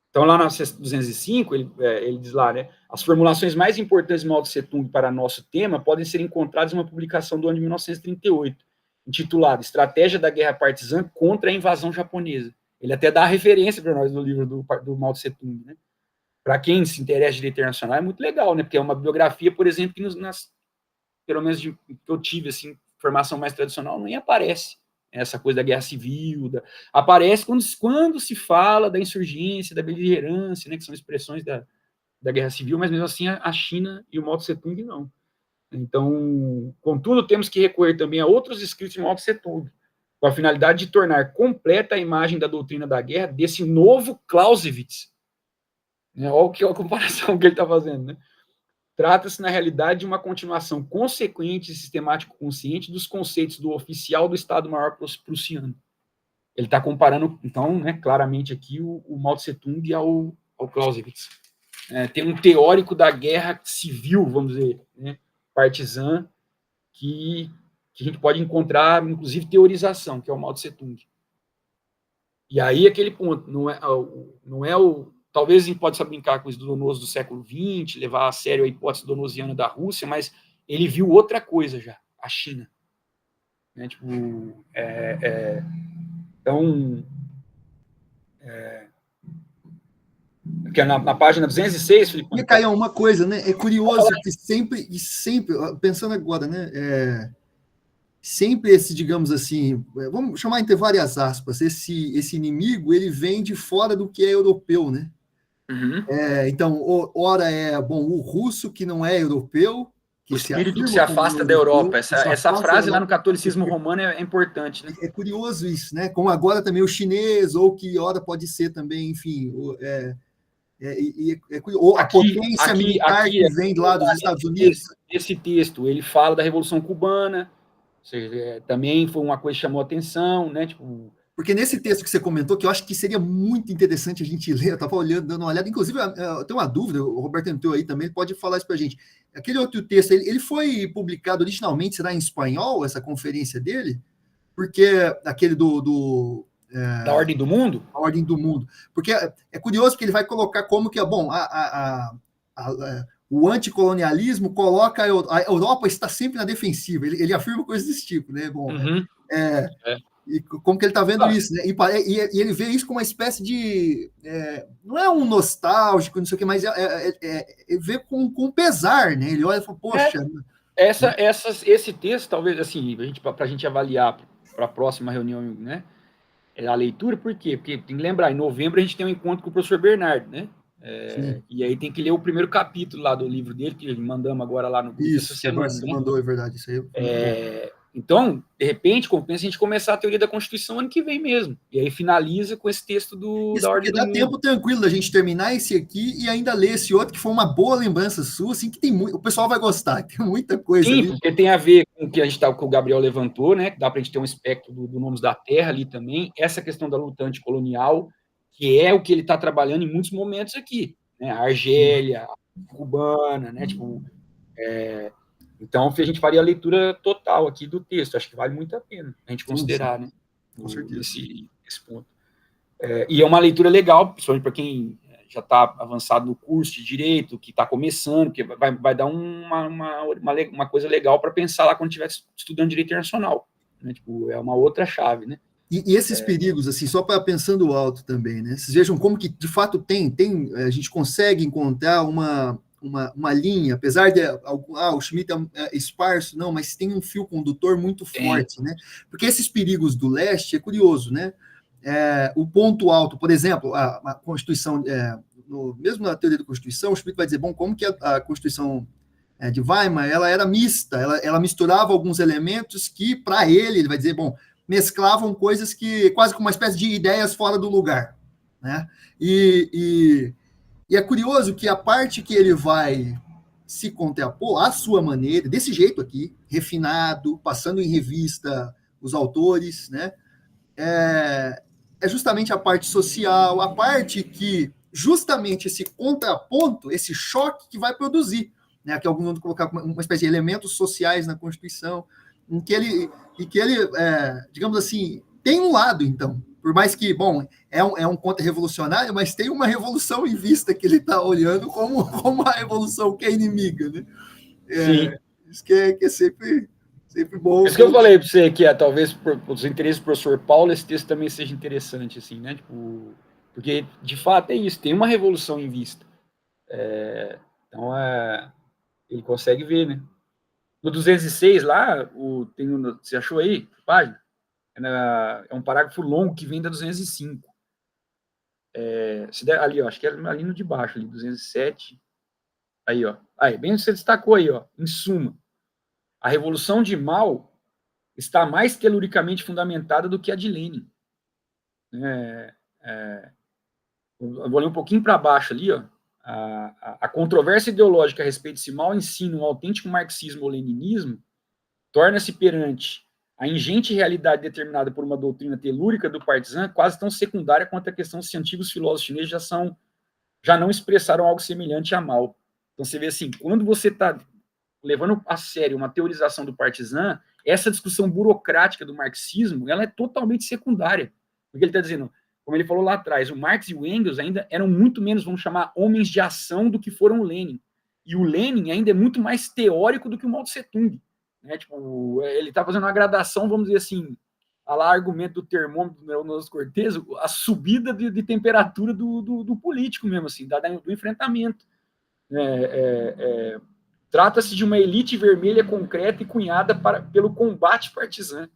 Então, lá na 205, ele diz lá, né? As formulações mais importantes de Mao Tse Tung para nosso tema podem ser encontradas em uma publicação do ano de 1938, intitulada Estratégia da Guerra Partizã contra a Invasão Japonesa. Ele até dá a referência para nós no livro do Mao Tse Tung, né? Para quem se interessa em direito internacional, é muito legal, né? Porque é uma biografia, por exemplo, que pelo menos que eu tive, assim, formação mais tradicional, nem aparece essa coisa da guerra civil, aparece quando se fala da insurgência, da beligerância, né, que são expressões da guerra civil, mas mesmo assim a China e o Mao Tse Tung não. Então, contudo, temos que recorrer também a outros escritos de Mao Tse Tung, com a finalidade de tornar completa a imagem da doutrina da guerra desse novo Clausewitz. Né, olha a comparação que ele está fazendo, né? Trata-se, na realidade, de uma continuação consequente e sistemático-consciente dos conceitos do oficial do Estado-Maior prussiano. Ele está comparando, então, né, claramente aqui o Mao Tse-tung ao Clausewitz. Tem um teórico da guerra civil, vamos dizer, né, partizã, que a gente pode encontrar, inclusive, teorização, que é o Mao Tse-tung. E aí, aquele ponto, não é o... Talvez a gente possa brincar com os donosos do século XX, levar a sério a hipótese donosiana da Rússia, mas ele viu outra coisa já, a China. Né? Tipo, então, na página 206, Felipe... E, Caio, uma coisa, né? É curioso que sempre, pensando agora, né? sempre esse, digamos assim, vamos chamar entre várias aspas, esse inimigo, ele vem de fora do que é europeu, né? Uhum. Então, ora o russo que não é europeu, O que se espírito que se afirma como afasta da europeu, Europa. que se Essa afasta da frase lá Europa. no catolicismo romano é importante, né? É curioso isso, né? Como agora também o chinês, ou que ora pode ser também, enfim, ou a potência militar que vem lá dos Estados Unidos. Esse texto, ele fala da Revolução Cubana, ou seja, também foi uma coisa que chamou a atenção, né? Tipo, porque nesse texto que você comentou, que eu acho que seria muito interessante a gente ler, eu estava olhando, dando uma olhada, inclusive eu tenho uma dúvida, o Roberto entrou aí também, ele pode falar isso para a gente. Aquele outro texto, ele foi publicado originalmente, será em espanhol, essa conferência dele? Porque aquele da Ordem do Mundo? A Ordem do Mundo. Porque é curioso que ele vai colocar como que, bom, o anticolonialismo coloca a Europa está sempre na defensiva, ele afirma coisas desse tipo, né? Bom, e como que ele está vendo isso, né? E ele vê isso como uma espécie de... não é um nostálgico, não sei o que, mas ele vê com pesar, né? Ele olha e fala, poxa... Esse texto, talvez, assim, para a gente avaliar para a próxima reunião, né? A leitura, por quê? Porque tem que lembrar, em novembro a gente tem um encontro com o professor Bernardo, né? E aí tem que ler o primeiro capítulo lá do livro dele, que mandamos agora lá no grupo essa semana. Você mandou, é verdade, isso aí. Então, de repente, compensa a gente começar a teoria da Constituição ano que vem mesmo. E aí finaliza com esse texto da Ordem do Mundo. Dá tempo tranquilo da gente terminar esse aqui e ainda ler esse outro, que foi uma boa lembrança sua, assim, que tem muito, o pessoal vai gostar, tem muita coisa. Sim, ali. Porque tem a ver com o que a gente que o Gabriel levantou, né? Que dá para a gente ter um espectro do Nomes da Terra ali também, essa questão da luta anticolonial, que é o que ele está trabalhando em muitos momentos aqui, né? A Argélia, a cubana, né? Tipo, então, a gente faria a leitura total aqui do texto. Acho que vale muito a pena a gente considerar, né? Com certeza. Esse ponto. E é uma leitura legal, principalmente para quem já está avançado no curso de Direito, que está começando, que vai dar uma coisa legal para pensar lá quando estiver estudando Direito Internacional. Né? Tipo, é uma outra chave, né? E esses perigos, assim, só para pensando alto também, né? Vocês vejam como que, de fato, a gente consegue encontrar uma linha, apesar de o Schmitt é esparso, não, mas tem um fio condutor muito forte, né? Porque esses perigos do leste é curioso, né? O ponto alto, por exemplo, a Constituição, mesmo na teoria da Constituição, o Schmitt vai dizer, bom, como que a Constituição de Weimar, ela era mista, ela misturava alguns elementos que, para ele vai dizer, bom, mesclavam coisas que, quase como uma espécie de ideias fora do lugar, né? E é curioso que a parte que ele vai se contrapor à sua maneira, desse jeito aqui, refinado, passando em revista os autores, né? É justamente a parte social, a parte que justamente esse contraponto, esse choque que vai produzir, né? Que alguns vão colocar uma espécie de elementos sociais na Constituição, em que ele, digamos assim, tem um lado, então, por mais que, bom, é um contra-revolucionário, mas tem uma revolução em vista que ele está olhando como a revolução que é inimiga, né? Isso que é sempre bom. Isso que eu falei para você, que talvez por os interesses do professor Paulo, esse texto também seja interessante, assim, né? Tipo, porque, de fato, é isso, tem uma revolução em vista. Então, ele consegue ver, né? No 206 lá, você achou aí, página? É um parágrafo longo que vem da 205. Ali, ó, acho que é ali no de baixo, ali, 207. Aí, ó. Aí, bem você destacou aí, ó. Em suma, a Revolução de Mao está mais teluricamente fundamentada do que a de Lenin. Eu vou ler um pouquinho para baixo ali, ó. A controvérsia ideológica a respeito de se Mao ensina um autêntico marxismo ou leninismo torna-se perante a ingente realidade determinada por uma doutrina telúrica do partizan quase tão secundária quanto a questão se antigos filósofos chineses já não expressaram algo semelhante a Mao. Então você vê assim, quando você está levando a sério uma teorização do partizan, essa discussão burocrática do marxismo, ela é totalmente secundária. Porque ele está dizendo, como ele falou lá atrás, o Marx e o Engels ainda eram muito menos, vamos chamar, homens de ação do que foram o Lenin. E o Lenin ainda é muito mais teórico do que o Mao Tse Tung. Né? Tipo, ele está fazendo uma gradação, vamos dizer assim, a lá argumento do termômetro do Neuronos Cortez, a subida de temperatura do político mesmo, assim, do enfrentamento. Trata-se de uma elite vermelha concreta e cunhada pelo combate partisã.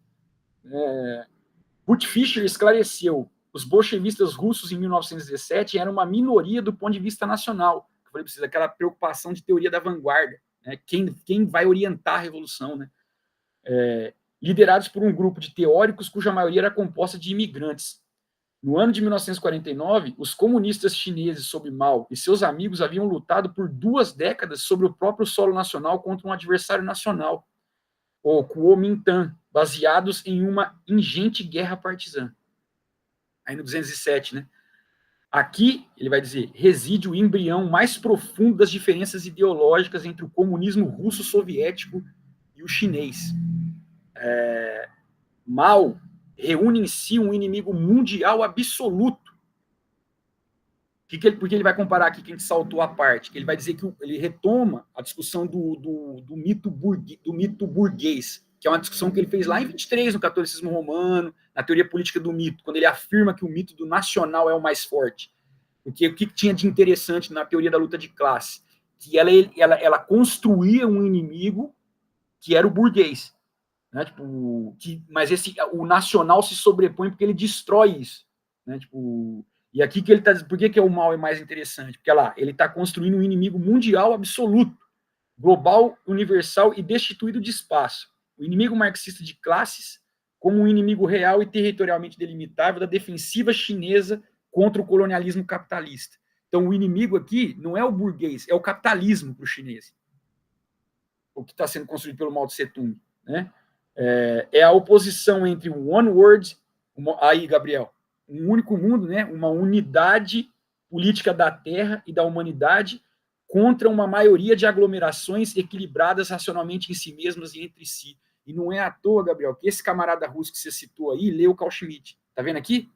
Butch Fischer esclareceu: os bolchevistas russos em 1917 eram uma minoria do ponto de vista nacional. Eu falei para vocês, aquela preocupação de teoria da vanguarda, né? Quem vai orientar a revolução, né? Liderados por um grupo de teóricos cuja maioria era composta de imigrantes. No ano de 1949, os comunistas chineses sob Mao e seus amigos haviam lutado por 2 décadas sobre o próprio solo nacional contra um adversário nacional, o Kuomintang, baseados em uma ingente guerra partisã. Aí no 207, né? Aqui, ele vai dizer, reside o embrião mais profundo das diferenças ideológicas entre o comunismo russo-soviético e o chinês. Mao reúne em si um inimigo mundial absoluto. Porque ele vai comparar aqui, que a gente saltou a parte, que ele vai dizer que ele retoma a discussão do mito burguês, que é uma discussão que ele fez lá em 23, no catolicismo romano, na teoria política do mito, quando ele afirma que o mito do nacional é o mais forte. Porque o que tinha de interessante na teoria da luta de classe? Que ela construía um inimigo que era o burguês. Né, tipo, mas o nacional se sobrepõe porque ele destrói isso. Né, tipo, e aqui que ele está dizendo, por que o Mao é mais interessante? Porque lá, ele está construindo um inimigo mundial absoluto, global, universal e destituído de espaço. O inimigo marxista de classes como um inimigo real e territorialmente delimitável da defensiva chinesa contra o colonialismo capitalista. Então, o inimigo aqui não é o burguês, é o capitalismo para o chinês. O que está sendo construído pelo Mao Tse Tung, né? É a oposição entre o one world, aí, Gabriel, um único mundo, né? Uma unidade política da Terra e da humanidade contra uma maioria de aglomerações equilibradas racionalmente em si mesmas e entre si. E não é à toa, Gabriel, que esse camarada russo que você citou aí leu Carl Schmitt. Tá vendo aqui?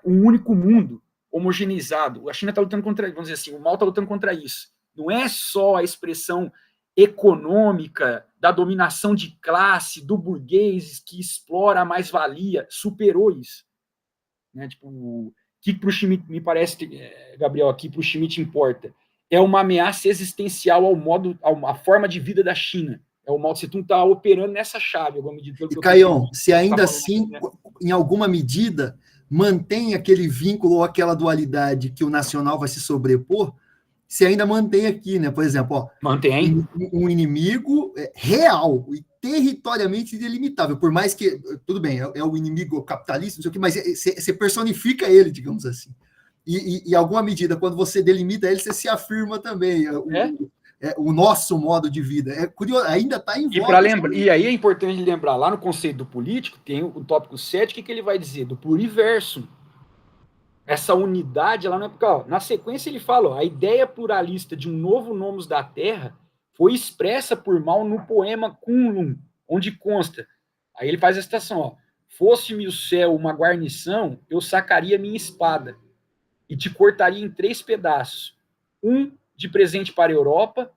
Um único mundo homogeneizado. A China está lutando contra, vamos dizer assim, o Mao está lutando contra isso. Não é só a expressão econômica da dominação de classe, do burguês que explora a mais-valia, superou isso. Né? Tipo, o que para o Schmitt, me parece, Gabriel, aqui para o Schmitt importa? É uma ameaça existencial à forma de vida da China. O Mao Tse Tung está operando nessa chave. Alguma medida, e, Caião, se ainda assim, né? Em alguma medida, mantém aquele vínculo ou aquela dualidade que o nacional vai se sobrepor, se ainda mantém aqui, né? Por exemplo, ó, mantém um inimigo real e territorialmente delimitável, por mais que, tudo bem, é o inimigo capitalista, não sei o que, mas você personifica ele, digamos assim. E em alguma medida, quando você delimita ele, você se afirma também o nosso modo de vida. É curioso, ainda está em voga. E aí é importante lembrar, lá no conceito do político, tem o tópico 7, o que ele vai dizer? Do pluriverso. Essa unidade, ela não é porque, ó, na sequência ele fala, ó, a ideia pluralista de um novo Nomos da Terra foi expressa por Mao no poema Kunlun, onde consta, aí ele faz a citação, ó, fosse-me o céu uma guarnição, eu sacaria minha espada e te cortaria em 3 pedaços, um de presente para a Europa,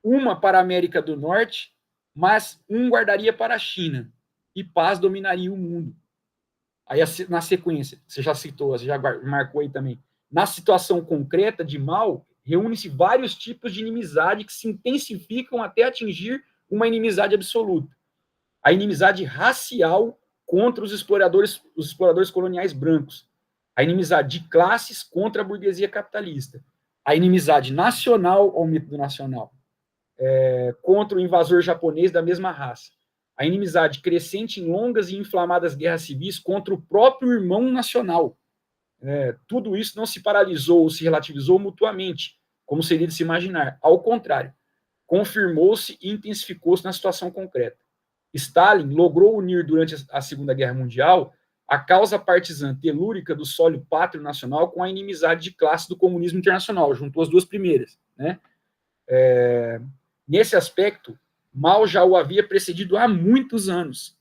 uma para a América do Norte, mas um guardaria para a China, e paz dominaria o mundo. Aí, na sequência, você já citou, você já marcou aí também. Na situação concreta de Mao, reúne-se vários tipos de inimizade que se intensificam até atingir uma inimizade absoluta. A inimizade racial contra os exploradores coloniais brancos. A inimizade de classes contra a burguesia capitalista. A inimizade nacional ao mito do nacional. Contra o invasor japonês da mesma raça. A inimizade crescente em longas e inflamadas guerras civis contra o próprio irmão nacional. Tudo isso não se paralisou ou se relativizou mutuamente, como seria de se imaginar. Ao contrário, confirmou-se e intensificou-se na situação concreta. Stalin logrou unir durante a Segunda Guerra Mundial a causa partisã telúrica do sólio pátrio nacional com a inimizade de classe do comunismo internacional, juntou as duas primeiras. Né? Nesse aspecto, Mao já o havia precedido há muitos anos.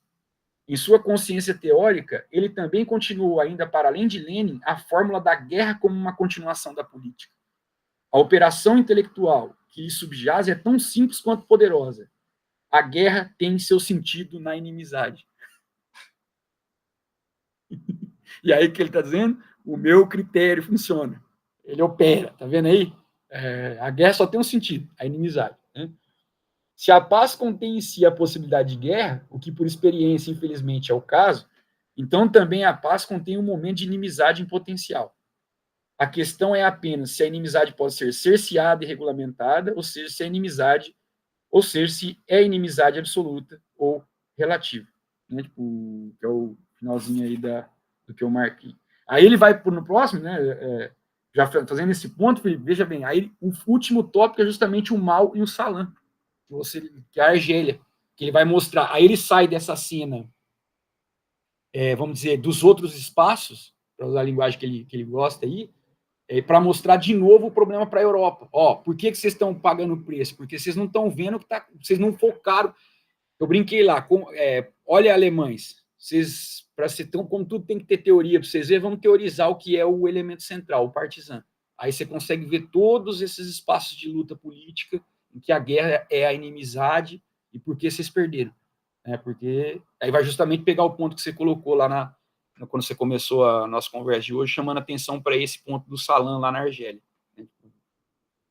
Em sua consciência teórica, ele também continuou, ainda para além de Lenin, a fórmula da guerra como uma continuação da política. A operação intelectual que lhe subjaz é tão simples quanto poderosa. A guerra tem seu sentido na inimizade. E aí o que ele está dizendo? O meu critério funciona. Ele opera, tá vendo aí? A guerra só tem um sentido, a inimizade. Né? Se a paz contém em si a possibilidade de guerra, o que por experiência, infelizmente, é o caso, então também a paz contém um momento de inimizade em potencial. A questão é apenas se a inimizade pode ser cerceada e regulamentada, ou seja, se a inimizade, ou seja, se é inimizade absoluta ou relativa. Né? Tipo, que é o finalzinho aí do que eu marquei. Aí ele vai no próximo, né? Já fazendo esse ponto, Felipe, veja bem, aí o último tópico é justamente o mal e o Salam, que é a Argélia, que ele vai mostrar. Aí ele sai dessa cena, vamos dizer, dos outros espaços, para usar a linguagem que ele gosta aí, para mostrar de novo o problema para a Europa. Por que vocês estão pagando o preço? Porque vocês não estão vendo que vocês não focaram. Eu brinquei lá, olha, alemães, vocês, como tudo tem que ter teoria para vocês verem, vamos teorizar o que é o elemento central, o partisano. Aí você consegue ver todos esses espaços de luta política em que a guerra é a inimizade e por que vocês perderam. Porque aí vai justamente pegar o ponto que você colocou lá quando você começou a nossa conversa de hoje, chamando atenção para esse ponto do Salam lá na Argélia.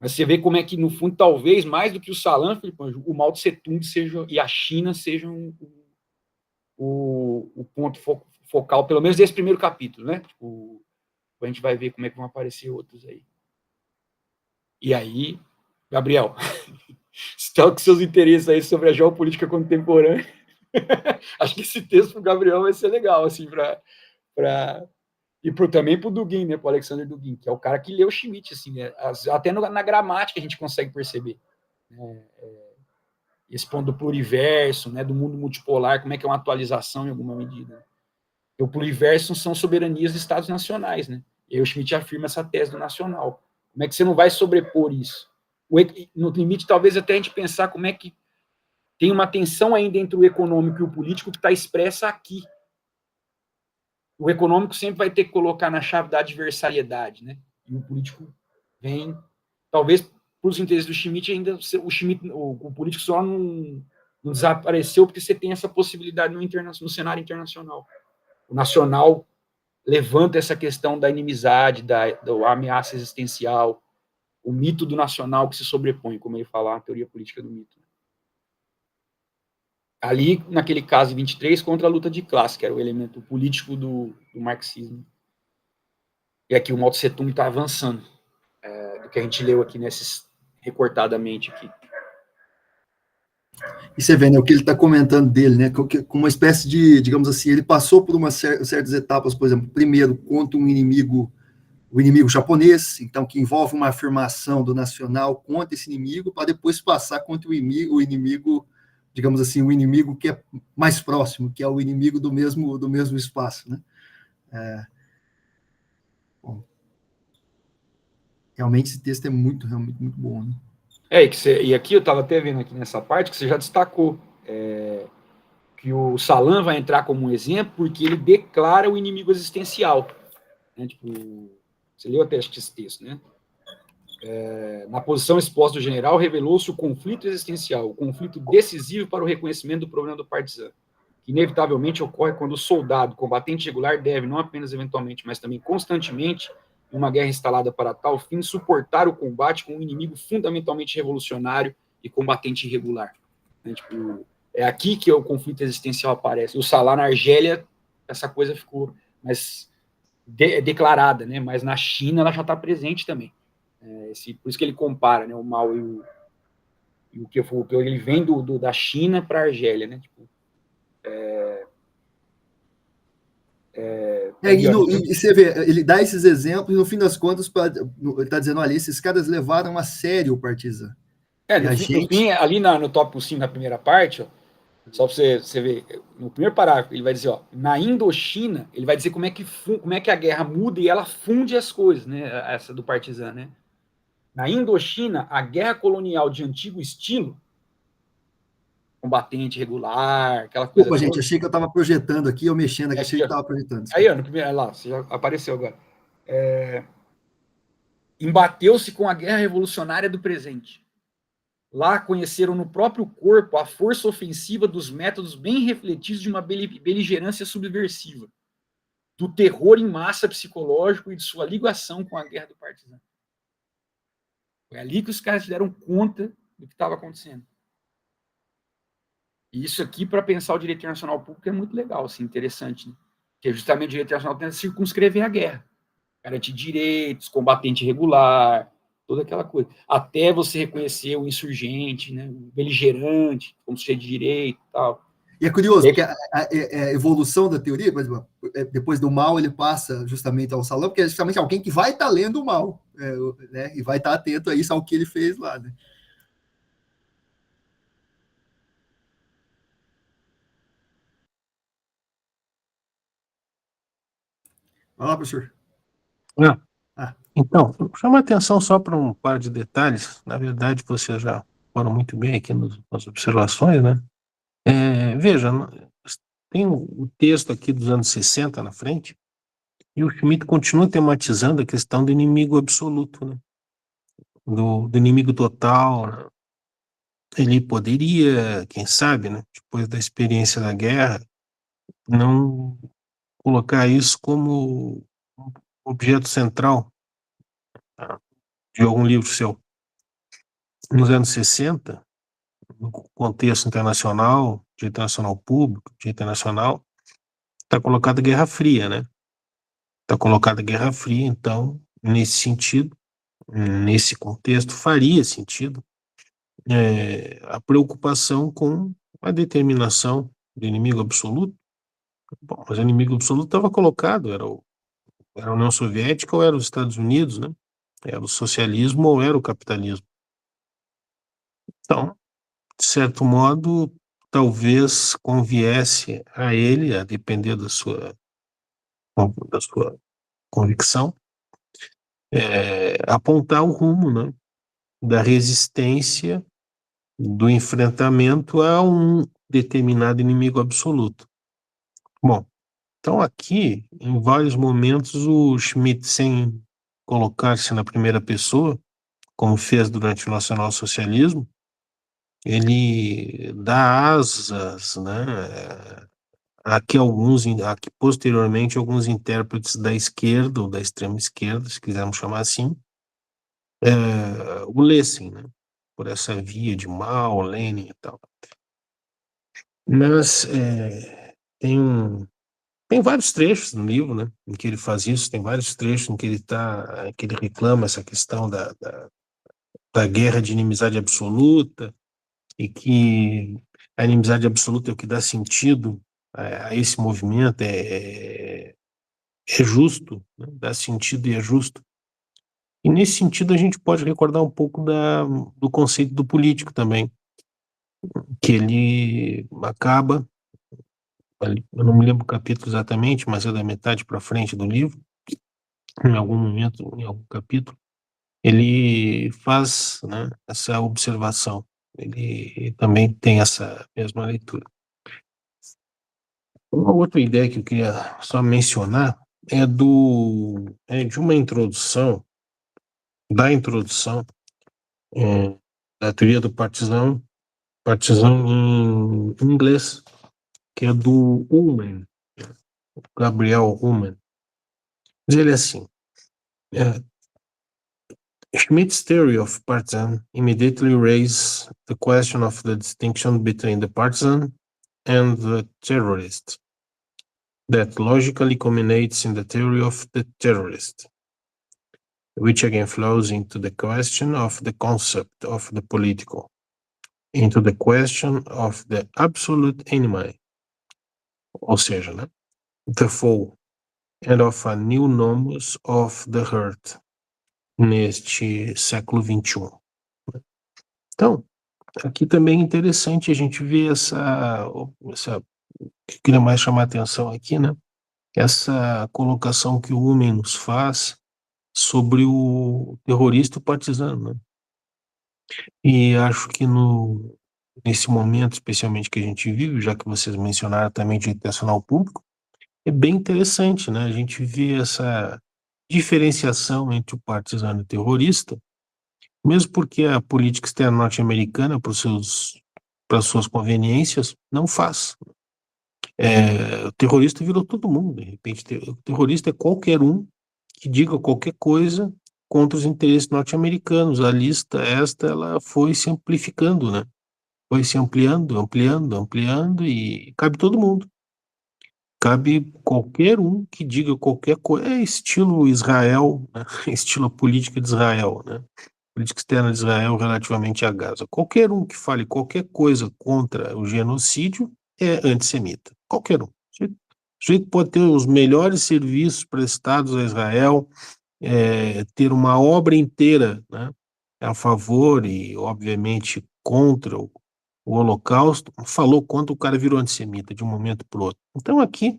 Mas você vê como é que, no fundo, talvez, mais do que o Salam, o Mao Tse Tung e a China sejam o ponto focal, pelo menos desse primeiro capítulo, né? A gente vai ver como é que vão aparecer outros aí. E aí, Gabriel, se está com seus interesses aí sobre a geopolítica contemporânea, acho que esse texto para o Gabriel vai ser legal, assim, e também para o Dugin, né, para o Alexander Dugin, que é o cara que leu Schmitt, assim, né, até na gramática a gente consegue perceber, né, esse ponto do pluriverso, né, do mundo multipolar, como é que é uma atualização em alguma medida. O pluriverso são soberanias de estados nacionais, né, e aí o Schmitt afirma essa tese do nacional. Como é que você não vai sobrepor isso? No limite, talvez até a gente pensar como é que tem uma tensão ainda entre o econômico e o político que está expressa aqui. O econômico sempre vai ter que colocar na chave da adversariedade, né? E o político vem, talvez por os interesses do Schmitt, ainda o político só não desapareceu porque você tem essa possibilidade no cenário internacional. O nacional levanta essa questão da inimizade, da ameaça existencial, o mito do nacional que se sobrepõe, como ele fala, a teoria política do mito. Ali, naquele caso 23, contra a luta de classe, que era o elemento político do marxismo. E aqui o Mao Tse Tung está avançando, do que a gente leu aqui recortadamente aqui. E você vê, né, o que ele está comentando dele, né, com uma espécie de, digamos assim, ele passou por certas etapas, por exemplo, primeiro contra o inimigo japonês, então que envolve uma afirmação do nacional contra esse inimigo, para depois passar contra o inimigo, digamos assim, o inimigo que é mais próximo, que é o inimigo do mesmo espaço, né? Bom, realmente esse texto é realmente muito bom, né? E aqui eu estava até vendo aqui nessa parte que você já destacou que o Salam vai entrar como um exemplo porque ele declara o inimigo existencial. Né? Você leu até esse texto, né? Na posição exposta do general, revelou-se o conflito existencial, o conflito decisivo para o reconhecimento do problema do partisano, que inevitavelmente ocorre quando o soldado, combatente regular, deve, não apenas eventualmente, mas também constantemente, em uma guerra instalada para tal fim, suportar o combate com um inimigo fundamentalmente revolucionário e combatente irregular. Né? É aqui que o conflito existencial aparece. O Salah na Argélia, essa coisa ficou mais declarada, né? Mas na China ela já está presente também. Por isso que ele compara, né, o Mao e o que ele vem da China para a Argélia, né? E você vê, ele dá esses exemplos e no fim das contas ele está dizendo, olha, esses caras levaram a sério o partisano. No fim, ali no tópico 5, na primeira parte, ó, só para você ver, no primeiro parágrafo, ele vai dizer, na Indochina, ele vai dizer como é que a guerra muda e ela funde as coisas, né? Essa do partisano, né? Na Indochina, a guerra colonial de antigo estilo, combatente regular, aquela coisa. Opa, gente, achei que eu estava projetando aqui, eu mexendo aqui, achei que estava projetando. Aí, no primeiro, lá, você já apareceu agora. Embateu-se com a guerra revolucionária do presente. Lá conheceram no próprio corpo a força ofensiva dos métodos bem refletidos de uma beligerância subversiva, do terror em massa psicológico e de sua ligação com a guerra do partisano. Foi ali que os caras se deram conta do que estava acontecendo. E isso aqui, para pensar o direito internacional público, é muito legal, assim, interessante, né? Porque justamente o direito internacional tenta circunscrever a guerra, garantir direitos, combatente irregular, toda aquela coisa. Até você reconhecer o insurgente, né, o beligerante, como sujeito de direito e tal. E é curioso, porque a evolução da teoria, por exemplo, depois do mal, ele passa justamente ao salão, porque é justamente alguém que vai estar lendo o mal, né, e vai estar atento a isso, ao que ele fez lá, né? Vai lá, professor. Então, chama a atenção só para um par de detalhes. Na verdade, vocês já foram muito bem aqui nas observações, né? Veja, tem um texto aqui dos anos 60 na frente, e o Schmitt continua tematizando a questão do inimigo absoluto, né? Do inimigo total, né? Ele poderia, quem sabe, né, depois da experiência da guerra, não colocar isso como um objeto central, tá, de algum livro seu. Nos anos 60, no contexto internacional, direito internacional público, direito internacional, está colocada a Guerra Fria, né? Está colocada a Guerra Fria, então, nesse sentido, nesse contexto, faria sentido a preocupação com a determinação do inimigo absoluto. Bom, mas o inimigo absoluto estava colocado, era a União Soviética ou era os Estados Unidos, né? Era o socialismo ou era o capitalismo. Então, de certo modo, talvez conviesse a ele, a depender da sua convicção, apontar o rumo, né, da resistência, do enfrentamento a um determinado inimigo absoluto. Bom, então aqui, em vários momentos, o Schmitt, sem colocar-se na primeira pessoa, como fez durante o nacionalsocialismo, ele dá asas, né, a que posteriormente alguns intérpretes da esquerda ou da extrema esquerda, se quisermos chamar assim, o lessem, né, por essa via de Mao, Lenin e tal. Mas tem vários trechos no livro, né, em que ele faz isso, tem vários trechos em que ele reclama essa questão da guerra de inimizade absoluta, e que a inimizade absoluta é o que dá sentido a esse movimento, é justo, né, dá sentido e é justo. E nesse sentido a gente pode recordar um pouco do conceito do político também, que ele acaba, eu não me lembro o capítulo exatamente, mas é da metade para frente do livro, em algum momento, em algum capítulo, ele faz, né, essa observação. Ele também tem essa mesma leitura. Uma outra ideia que eu queria só mencionar é de uma introdução, da introdução da teoria do partizão em inglês, que é do Ullmann, Gabriel Ullmann. Diz ele assim: Schmitt's theory of partisan immediately raises the question of the distinction between the partisan and the terrorist, that logically culminates in the theory of the terrorist, which again flows into the question of the concept of the political, into the question of the absolute enemy, ou seja, né, the foe, and of a new nomos of the hurt, neste século XXI. Então, aqui também é interessante a gente ver que eu queria mais chamar a atenção aqui, né, essa colocação que o Ullmann nos faz sobre o terrorista e o partisano, né? E acho que nesse momento, especialmente que a gente vive, já que vocês mencionaram também de internacional público, é bem interessante, né? A gente vê essa diferenciação entre o partisano e o terrorista, mesmo porque a política externa norte-americana, para suas conveniências, não faz. O terrorista virou todo mundo, de repente. O terrorista é qualquer um que diga qualquer coisa contra os interesses norte-americanos. A lista ela foi se amplificando, né? Foi se ampliando, e cabe todo mundo. Cabe qualquer um que diga qualquer coisa. É estilo Israel, né? Estilo política de Israel, né? Política externa de Israel relativamente a Gaza. Qualquer um que fale qualquer coisa contra o genocídio é antissemita. Qualquer um. O sujeito pode ter os melhores serviços prestados a Israel, ter uma obra inteira, né, a favor e, obviamente, contra o Holocausto, falou contra, o cara virou antissemita de um momento para o outro. Então, aqui,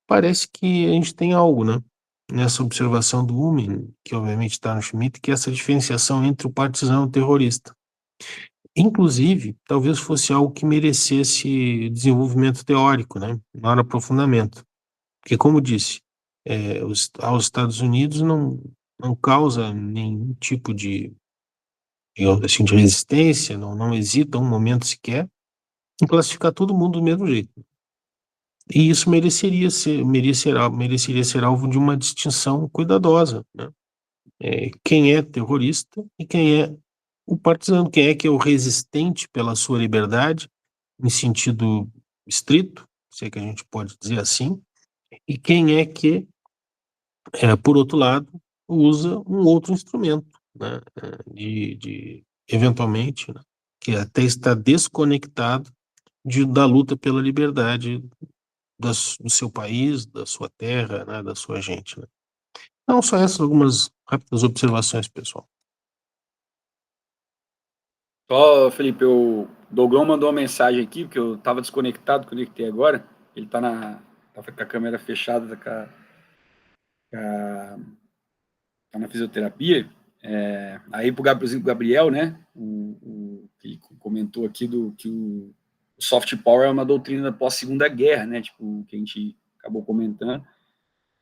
parece que a gente tem algo, né, nessa observação do Umen, que obviamente está no Schmitt, que é essa diferenciação entre o partisano e o terrorista. Inclusive, talvez fosse algo que merecesse desenvolvimento teórico, né, maior aprofundamento. Porque, como disse, aos Estados Unidos não causa nenhum tipo de, digamos assim, de resistência, não hesita um momento sequer em classificar todo mundo do mesmo jeito. E isso mereceria ser alvo de uma distinção cuidadosa, né? Quem é terrorista e quem é o partisano, quem é que é o resistente pela sua liberdade, em sentido estrito, se é que a gente pode dizer assim, e quem é que, por outro lado, usa um outro instrumento, né, eventualmente, né, que até está desconectado da luta pela liberdade do seu país, da sua terra, né, da sua gente, né. Então, só essas algumas rápidas observações, pessoal. Só, Felipe, o Dougão mandou uma mensagem aqui, porque eu estava desconectado, conectei agora. Ele tá com a câmera fechada, tá na fisioterapia. Aí pro Gabriel, né, que comentou aqui que o soft power é uma doutrina pós-segunda guerra, né, tipo, que a gente acabou comentando,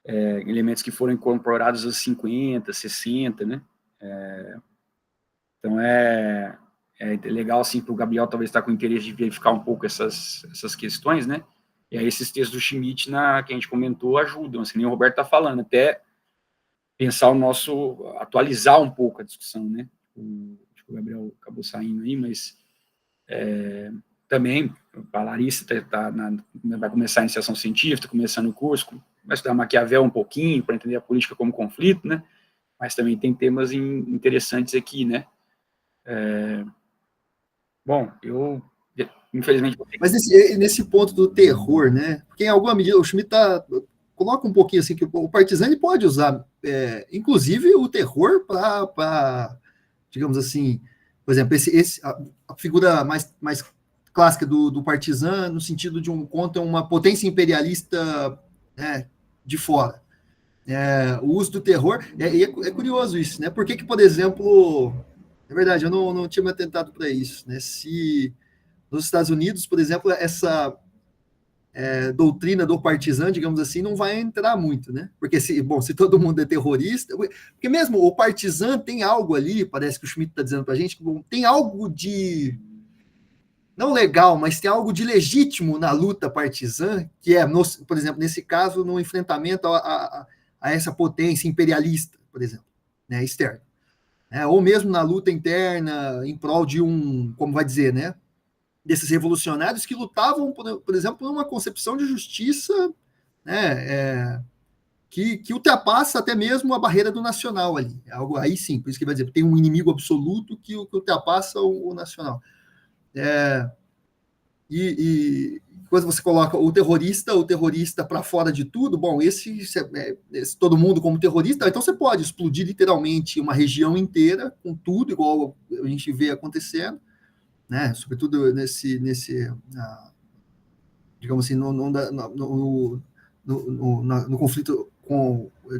elementos que foram incorporados aos 50, 60, né, então é legal, assim, para o Gabriel talvez estar com interesse de verificar um pouco essas questões, né, e aí esses textos do Schmitt, que a gente comentou, ajudam, assim, nem o Roberto está falando, até pensar atualizar um pouco a discussão, né, acho que o Gabriel acabou saindo aí, mas também, a Larissa vai começar a iniciação científica, começando o curso, vai estudar Maquiavel um pouquinho, para entender a política como conflito, né, mas também tem temas interessantes aqui, né. Bom, eu, infelizmente... Mas nesse ponto do terror, né, porque em alguma medida o Schmitt coloca um pouquinho assim, que o partisano pode usar, inclusive, o terror para, digamos assim, por exemplo, a figura mais clássica do partisano, no sentido de contra uma potência imperialista, né, de fora. O uso do terror, é curioso isso, né? Por que, por exemplo, é verdade, eu não tinha me atentado para isso, né? Se nos Estados Unidos, por exemplo, essa doutrina do partisano, digamos assim, não vai entrar muito, né? Porque se todo mundo é terrorista, porque mesmo o partisano tem algo ali, parece que o Schmitt está dizendo para a gente, tem algo de não legal, mas tem algo de legítimo na luta partisã, que por exemplo, nesse caso, no enfrentamento a essa potência imperialista, por exemplo, né, externa. Ou mesmo na luta interna, em prol de como vai dizer, né, desses revolucionários que lutavam, por exemplo, por uma concepção de justiça, né, que ultrapassa até mesmo a barreira do nacional ali. Algo aí sim, por isso que vai dizer, tem um inimigo absoluto que ultrapassa o nacional. E quando você coloca o terrorista para fora de tudo, bom, esse todo mundo como terrorista, então você pode explodir literalmente uma região inteira com tudo, igual a gente vê acontecendo, né? Sobretudo digamos assim, no conflito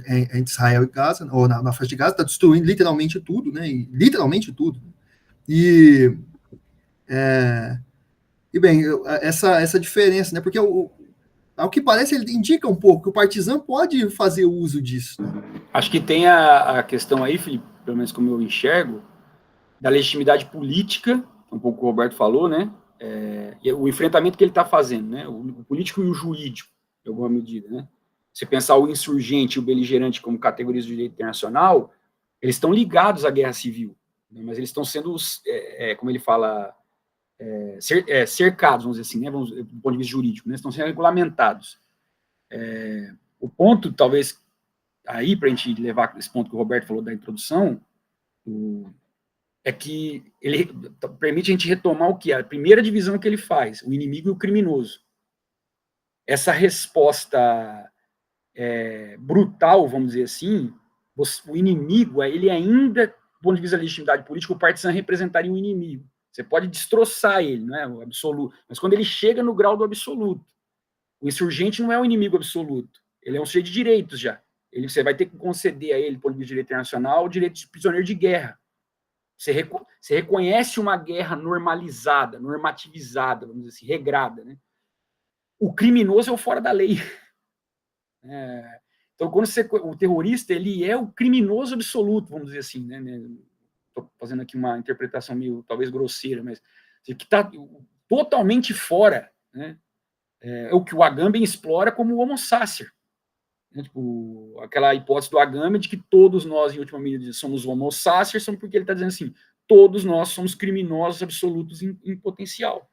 entre Israel e Gaza, ou na faixa de Gaza, está destruindo literalmente tudo, né? Literalmente tudo. E bem, essa diferença, né? Porque ao que parece, ele indica um pouco que o partisano pode fazer uso disso. Né? Acho que tem a questão aí, Felipe, pelo menos como eu enxergo, da legitimidade política, um pouco o Roberto falou, né? O enfrentamento que ele está fazendo, né? O político e o jurídico, de alguma medida, né? Se pensar o insurgente e o beligerante como categorias do direito internacional, eles estão ligados à guerra civil, né, mas eles estão sendo, como ele fala, cercados, vamos dizer assim, né, do ponto de vista jurídico, né, estão sendo regulamentados. O ponto, talvez, aí, para a gente levar esse ponto que o Roberto falou da introdução, é que ele permite a gente retomar o que é a primeira divisão que ele faz, o inimigo e o criminoso. Essa resposta brutal, vamos dizer assim, o inimigo, ele ainda, do ponto de vista da legitimidade política, o partisan representaria um inimigo. Você pode destroçar ele, não é o absoluto, mas quando ele chega no grau do absoluto, o insurgente não é um inimigo absoluto, ele é um sujeito de direitos já. Você vai ter que conceder a ele, do ponto de vista de direito internacional, o direito de prisioneiro de guerra. Você reconhece uma guerra normalizada, normativizada, vamos dizer assim, regrada, né? O criminoso é o fora da lei. Então, o terrorista, ele é o criminoso absoluto, vamos dizer assim, né? Estou fazendo aqui uma interpretação meio, talvez, grosseira, mas que está totalmente fora, né? É o que o Agamben explora como o homo sacer. Né? Tipo, aquela hipótese do Agamben de que todos nós, em última medida, somos homo sacer, porque ele está dizendo assim, todos nós somos criminosos absolutos em potencial.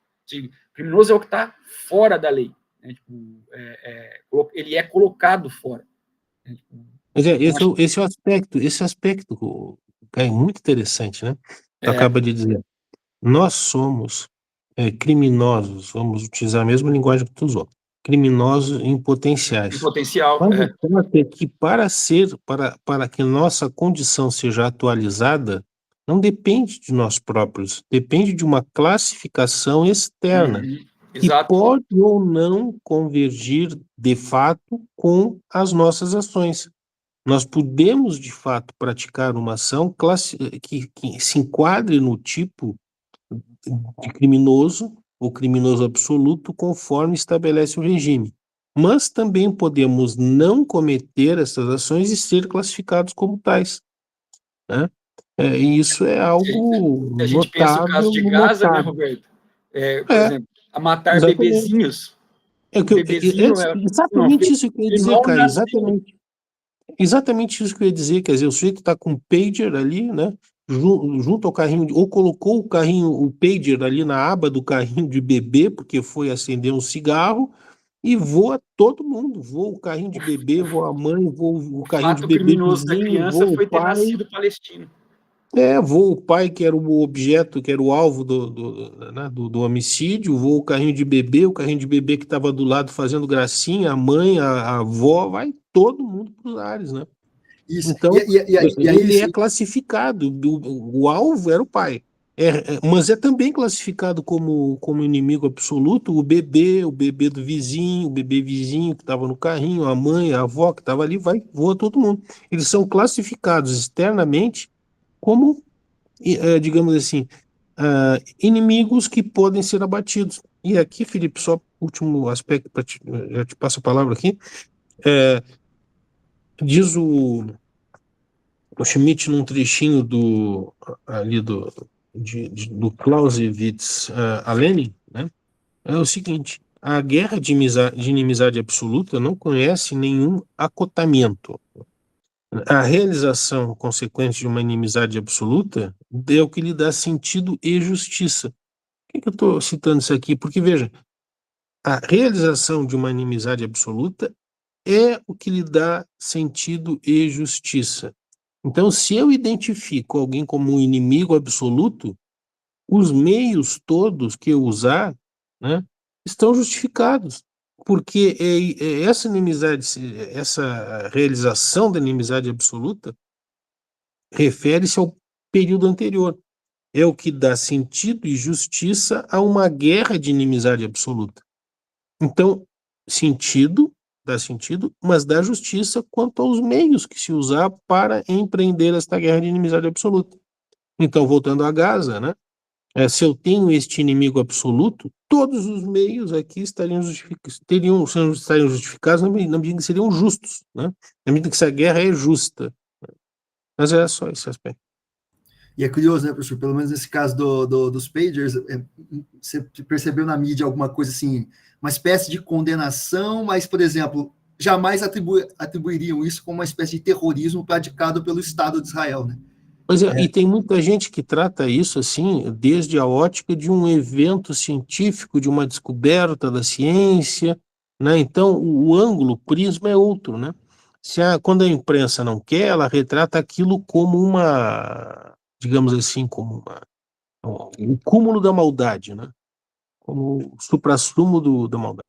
Criminoso é o que está fora da lei. Né? Tipo, ele é colocado fora. Né? Tipo, Mas esse aspecto é muito interessante, né? Tu acaba de dizer, nós somos criminosos, vamos utilizar a mesma linguagem que tu usou, criminosos em potenciais. Em potencial, Mas o fato é que para que nossa condição seja atualizada, não depende de nós próprios, depende de uma classificação externa, que pode ou não convergir de fato com as nossas ações. Nós podemos, de fato, praticar uma ação que se enquadre no tipo de criminoso ou criminoso absoluto, conforme estabelece o regime. Mas também podemos não cometer essas ações e ser classificados como tais. Né? E isso é algo a gente pensa o caso de Gaza, né, Roberto? Por exemplo, a matar exatamente. bebezinhos. Exatamente isso que eu ia dizer, cara. Exatamente isso que eu ia dizer. Quer dizer, o sujeito está com um pager ali, né? Junto ao carrinho, ou colocou o pager ali na aba do carrinho de bebê, porque foi acender um cigarro, e voa todo mundo. Voa o carrinho de bebê, voa a mãe, voa o carrinho de bebê criminoso vizinho, da criança voa foi o pai. Ter nascido palestino. Voa o pai, que era o objeto, que era o alvo do homicídio, voa o carrinho de bebê, que estava do lado fazendo gracinha, a mãe, a avó, vai todo mundo para os ares, né? Isso. Então, ele é classificado, o alvo era o pai, mas é também classificado como inimigo absoluto o bebê do vizinho, o bebê vizinho que estava no carrinho, a mãe, a avó que estava ali, voa todo mundo. Eles são classificados externamente como, digamos assim, inimigos que podem ser abatidos. E aqui, Felipe, só último aspecto, já te passo a palavra aqui, diz o Schmitt num trechinho do Clausewitz a Lenin, né, é o seguinte: a guerra de inimizade absoluta não conhece nenhum acotamento. A realização consequente de uma inimizade absoluta é o que lhe dá sentido e justiça. Por que eu estou citando isso aqui? Porque, veja, a realização de uma inimizade absoluta é o que lhe dá sentido e justiça. Então, se eu identifico alguém como um inimigo absoluto, os meios todos que eu usar, né, estão justificados, porque essa inimizade, essa realização da inimizade absoluta refere-se ao período anterior. É o que dá sentido e justiça a uma guerra de inimizade absoluta. Então, dá sentido, mas dá justiça quanto aos meios que se usar para empreender esta guerra de inimizade absoluta. Então, voltando a Gaza, né? Se eu tenho este inimigo absoluto, todos os meios aqui estariam justificados na medida que seriam justos, né? Na medida que essa guerra é justa. Mas é só esse aspecto. E é curioso, né, professor? Pelo menos nesse caso dos pagers, você percebeu na mídia alguma coisa assim, uma espécie de condenação, mas, por exemplo, jamais atribuiriam isso como uma espécie de terrorismo praticado pelo Estado de Israel, né? Pois é, e tem muita gente que trata isso assim, desde a ótica de um evento científico, de uma descoberta da ciência, né? Então, o ângulo, o prisma é outro, né? Quando a imprensa não quer, ela retrata aquilo como uma, digamos assim, como um cúmulo da maldade, né? Como o suprassumo da maldade.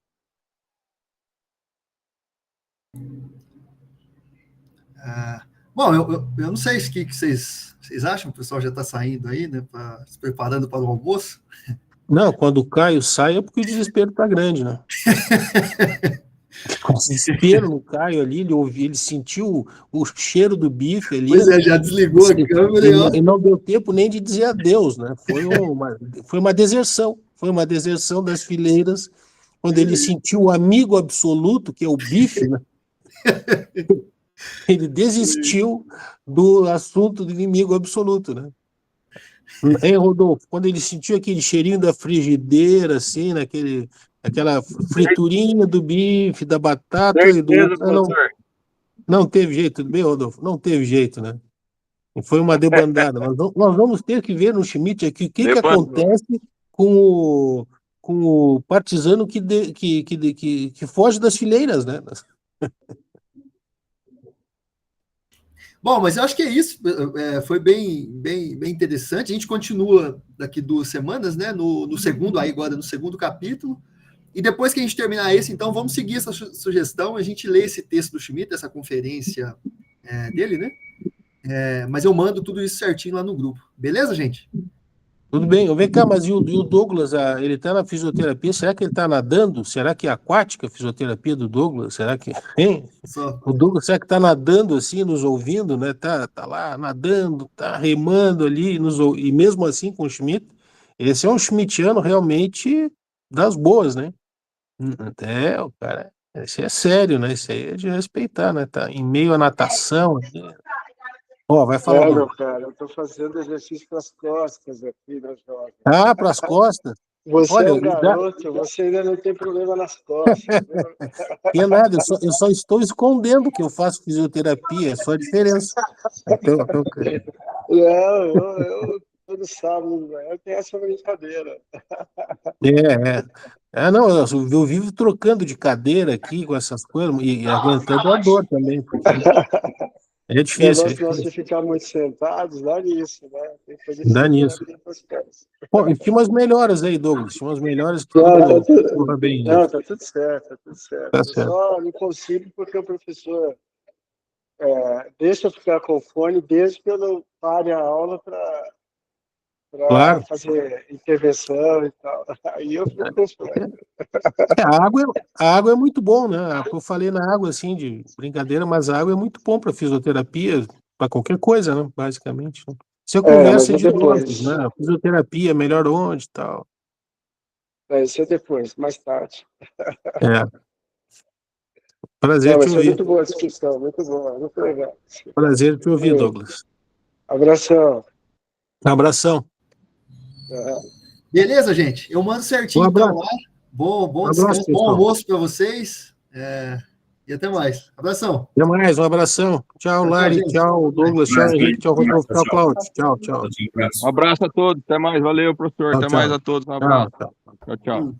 Bom, eu não sei o que vocês acham, o pessoal já está saindo aí, né? Se preparando para o almoço. Não, quando o Caio sai é porque o desespero está grande, né? O desespero no Caio ali, ele sentiu o cheiro do bife ali. Pois é, já desligou a câmera. E não deu tempo nem de dizer adeus, né? Foi uma deserção. Foi uma deserção das fileiras, quando ele sentiu o amigo absoluto, que é o bife, né? Ele desistiu do assunto do inimigo absoluto, né? Hein, Rodolfo? Quando ele sentiu aquele cheirinho da frigideira, assim, aquela friturinha do bife, da batata e do... Não teve jeito, tudo bem, Rodolfo? Não teve jeito, né? Foi uma debandada. Nós vamos ter que ver no Schmidt aqui o que acontece com o partisano que foge das fileiras, né? Bom, mas eu acho que é isso. Foi bem interessante. A gente continua daqui 2 semanas, né? No segundo capítulo. E depois que a gente terminar esse, então, vamos seguir essa sugestão. A gente lê esse texto do Schmidt, essa conferência dele, né? Mas eu mando tudo isso certinho lá no grupo. Beleza, gente? Tudo bem. Vem cá, mas e o Douglas, ele está na fisioterapia? Será que ele está nadando? Será que é aquática a fisioterapia do Douglas? Será que... Hein? O Douglas, será que está nadando assim, nos ouvindo, né? Tá lá nadando, tá remando ali, e mesmo assim com o Schmidt. Esse é um schmittiano realmente das boas, né? O cara, esse é sério, né? Esse aí é de respeitar, né? Tá em meio à natação. Vai falar. Meu cara, eu tô fazendo exercício para as costas aqui, né, jovem? Ah, para as costas? Você é um garoto, você ainda não tem problema nas costas. Que nada, eu só estou escondendo que eu faço fisioterapia, é só a diferença. Eu todo sábado, eu tenho essa brincadeira. Não, eu vivo trocando de cadeira aqui com essas coisas e aguentando a dor também, porque é difícil. O negócio de ficar muito sentados, dá nisso, né? Tem que fazer dá nisso. Pô, e tinha umas melhoras aí, Douglas, tinha umas melhoras que tudo bem. Não, tá tudo certo, tá tudo certo. Eu só não consigo porque o professor deixa eu ficar com o fone desde que eu não pare a aula para fazer intervenção e tal. Aí eu fico com os fones. A água é muito bom, né? Eu falei na água assim de brincadeira, mas a água é muito bom para fisioterapia, para qualquer coisa, né? Basicamente. Né? Você conversa de doses, né? A fisioterapia melhor onde e tal. Isso é depois, mais tarde. Prazer te ouvir. Muito boa a discussão, muito boa, muito legal. Prazer te ouvir, Douglas. Abração. Abração. Beleza, gente? Eu mando certinho então lá. Bom descanso, bom almoço para vocês. E até mais. Abração. Até mais, um abração. Tchau, Lari. Tchau, Douglas. Tchau, Henrique. Tchau, Rodolfo. Tchau, Cláudio. Tchau. Um abraço a todos. Até mais. Valeu, professor. Até mais a todos. Um abraço. Tchau.